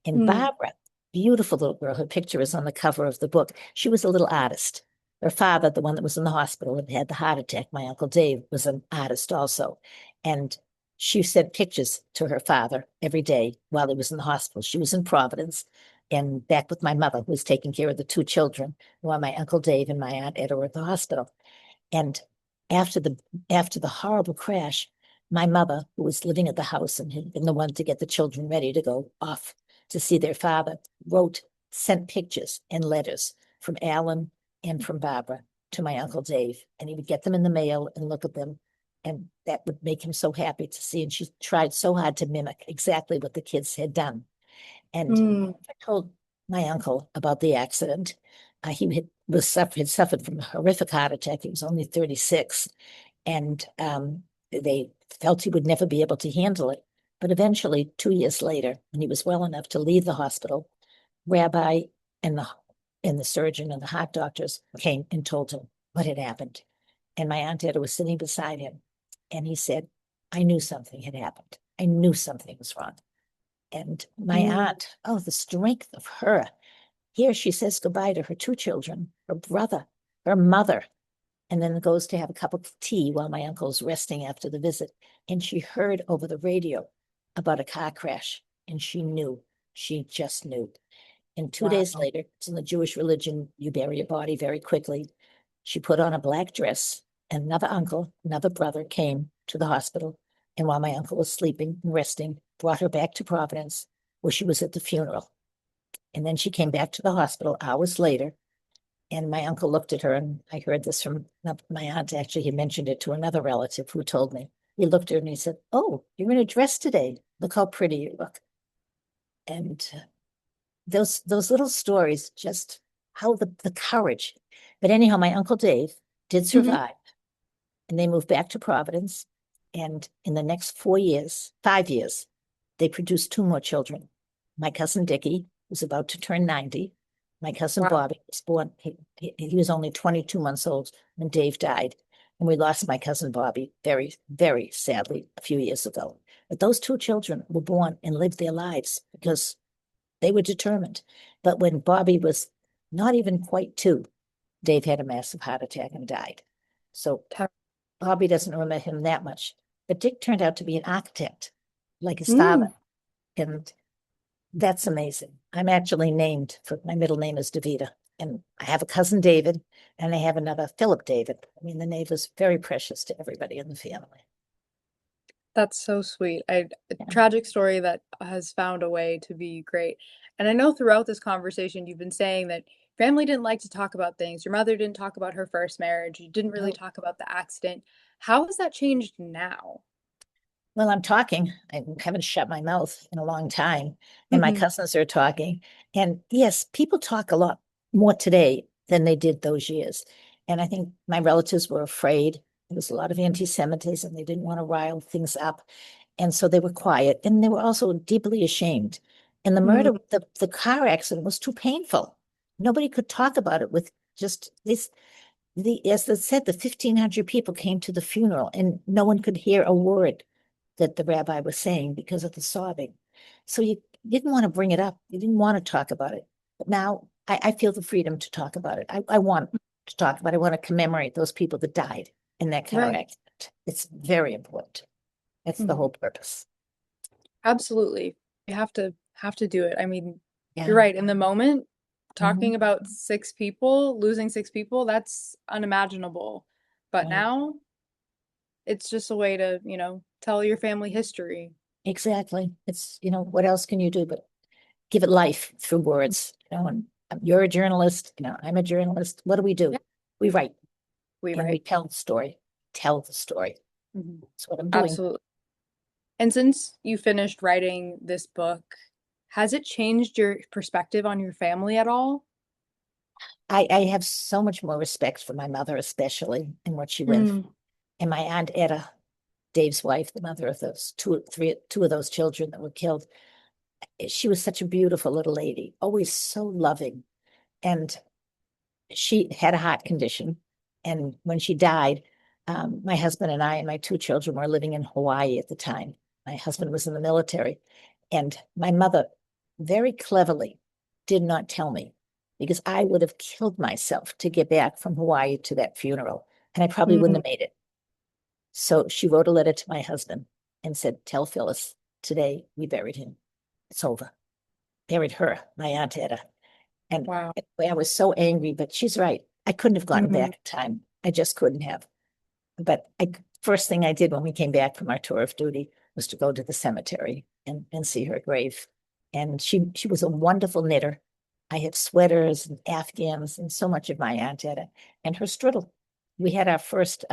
[SPEAKER 2] And
[SPEAKER 1] mm,
[SPEAKER 2] Barbara, beautiful little girl, her picture is on the cover of the book. She was a little artist. Her father, the one that was in the hospital and had the heart attack, my Uncle Dave, was an artist also. And she sent pictures to her father every day while he was in the hospital. She was in Providence and back with my mother, who was taking care of the two children, while my Uncle Dave and my Aunt Etta were at the hospital. And after the after the horrible crash, my mother, who was living at the house and had been the one to get the children ready to go off to see their father, sent pictures and letters from Alan and from Barbara to my Uncle Dave. And he would get them in the mail and look at them. And that would make him so happy to see. And she tried so hard to mimic exactly what the kids had done. And
[SPEAKER 1] mm.
[SPEAKER 2] I told my uncle about the accident. Had suffered from a horrific heart attack. He was only 36, and they felt he would never be able to handle it. But eventually, 2 years later, when he was well enough to leave the hospital, Rabbi and the surgeon and the heart doctors came and told him what had happened. And my Aunt Etta was sitting beside him, and he said, "I knew something had happened. I knew something was wrong." And my
[SPEAKER 1] Mm.
[SPEAKER 2] aunt, oh, the strength of her. Here she says goodbye to her two children, her brother, her mother, and then goes to have a cup of tea while my uncle's resting after the visit. And she heard over the radio about a car crash, and she knew. She just knew. And 2 days
[SPEAKER 1] Wow.
[SPEAKER 2] later, it's in the Jewish religion, you bury a body very quickly. She put on a black dress, and another uncle, another brother came to the hospital. And while my uncle was sleeping and resting, brought her back to Providence, where she was at the funeral. And then she came back to the hospital hours later. And my uncle looked at her, and I heard this from my aunt. Actually, he mentioned it to another relative who told me. He looked at her and he said, "Oh, you're in a dress today. Look how pretty you look." And those little stories, just how the courage. But anyhow, my Uncle Dave did
[SPEAKER 1] Mhm.
[SPEAKER 2] survive, and they moved back to Providence. And in the next 4 years, 5 years, they produced two more children. My cousin Dickie was about to turn 90. My cousin
[SPEAKER 1] Wow.
[SPEAKER 2] Bobby was born, he was only 22 months old when Dave died. And we lost my cousin Bobby very, very sadly a few years ago. But those two children were born and lived their lives because they were determined. But when Bobby was not even quite two, Dave had a massive heart attack and died. So
[SPEAKER 1] Ter-
[SPEAKER 2] Bobby doesn't remember him that much. But Dick turned out to be an architect, like his father.
[SPEAKER 1] Mm,
[SPEAKER 2] And that's amazing. I'm actually named for my middle name is Davida. And I have a cousin David, and I have another Philip David. I mean, the name is very precious to everybody in the family.
[SPEAKER 1] that's so sweet. A
[SPEAKER 2] Yeah.
[SPEAKER 1] tragic story that has found a way to be great. And I know throughout this conversation you've been saying that family didn't like to talk about things. Your mother didn't talk about her first marriage. You didn't really
[SPEAKER 2] No.
[SPEAKER 1] talk about the accident. How has that changed now?
[SPEAKER 2] Well, I'm talking. I haven't shut my mouth in a long time, and my
[SPEAKER 1] Hmm.
[SPEAKER 2] cousins are talking. And yes, people talk a lot more today than they did those years. And I think my relatives were afraid. There was a lot of anti-Semitism. They didn't want to rile things up. And so they were quiet. And they were also deeply ashamed. And the
[SPEAKER 1] Mm,
[SPEAKER 2] murder, the car accident was too painful. Nobody could talk about it with just this. As I said, the 1,500 people came to the funeral, and no one could hear a word that the rabbi was saying because of the sobbing. So you didn't want to bring it up. You didn't want to talk about it. But now I feel the freedom to talk about it. I want to talk about it. I want to commemorate those people that died in that car
[SPEAKER 1] right.
[SPEAKER 2] accident. It's very important. That's the
[SPEAKER 1] Mhm.
[SPEAKER 2] whole purpose.
[SPEAKER 1] Absolutely. You have to do it. I mean, you're
[SPEAKER 2] Yeah.
[SPEAKER 1] right. In the moment,
[SPEAKER 2] Mhm.
[SPEAKER 1] talking about six people, losing six people, that's unimaginable. But
[SPEAKER 2] Right.
[SPEAKER 1] now it's just a way to, tell your family history.
[SPEAKER 2] Exactly. It's, what else can you do but give it life through words? And you're a journalist, I'm a journalist. What do we
[SPEAKER 1] Yeah,
[SPEAKER 2] do? We write
[SPEAKER 1] we
[SPEAKER 2] and we
[SPEAKER 1] right.
[SPEAKER 2] tell the story. Tell the story.
[SPEAKER 1] Mhm.
[SPEAKER 2] That's what I'm doing.
[SPEAKER 1] Absolutely. And since you finished writing this book, has it changed your perspective on your family at all?
[SPEAKER 2] I have so much more respect for my mother, especially and what she went through.
[SPEAKER 1] Mm,
[SPEAKER 2] And my aunt Etta, Dave's wife, the mother of those two of those children that were killed. She was such a beautiful little lady, always so loving. And she had a heart condition. And when she died, my husband and I and my two children were living in Hawaii at the time. My husband was in the military. And my mother very cleverly did not tell me because I would have killed myself to get back from Hawaii to that funeral. And I probably wouldn't
[SPEAKER 1] mm,
[SPEAKER 2] have made it. So she wrote a letter to my husband and said, "Tell Phyllis, today we buried him. It's over." Buried her, my Aunt Etta. And
[SPEAKER 1] wow.
[SPEAKER 2] I was so angry, but she's right. I couldn't have gotten
[SPEAKER 1] Mhm.
[SPEAKER 2] back in time. I just couldn't have. But first thing I did when we came back from our tour of duty was to go to the cemetery and see her grave. And she was a wonderful knitter. I had sweaters and afghans and so much of my Aunt Etta and her strudel. We had our first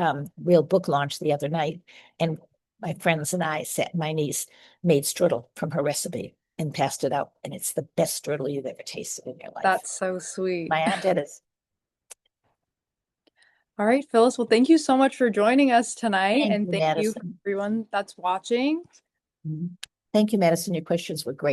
[SPEAKER 2] real book launch the other night, and my friends and I sat, my niece made strudel from her recipe and passed it out. And it's the best strudel you've ever tasted in your life.
[SPEAKER 1] That's so sweet.
[SPEAKER 2] My Aunt Etta's.
[SPEAKER 1] All right, Phyllis. Well, thank you so much for joining us tonight,
[SPEAKER 2] Thank
[SPEAKER 1] and
[SPEAKER 2] you,
[SPEAKER 1] thank you for
[SPEAKER 2] Madison.
[SPEAKER 1] everyone that's watching.
[SPEAKER 2] Mhm. Thank you, Madison. Your questions were great.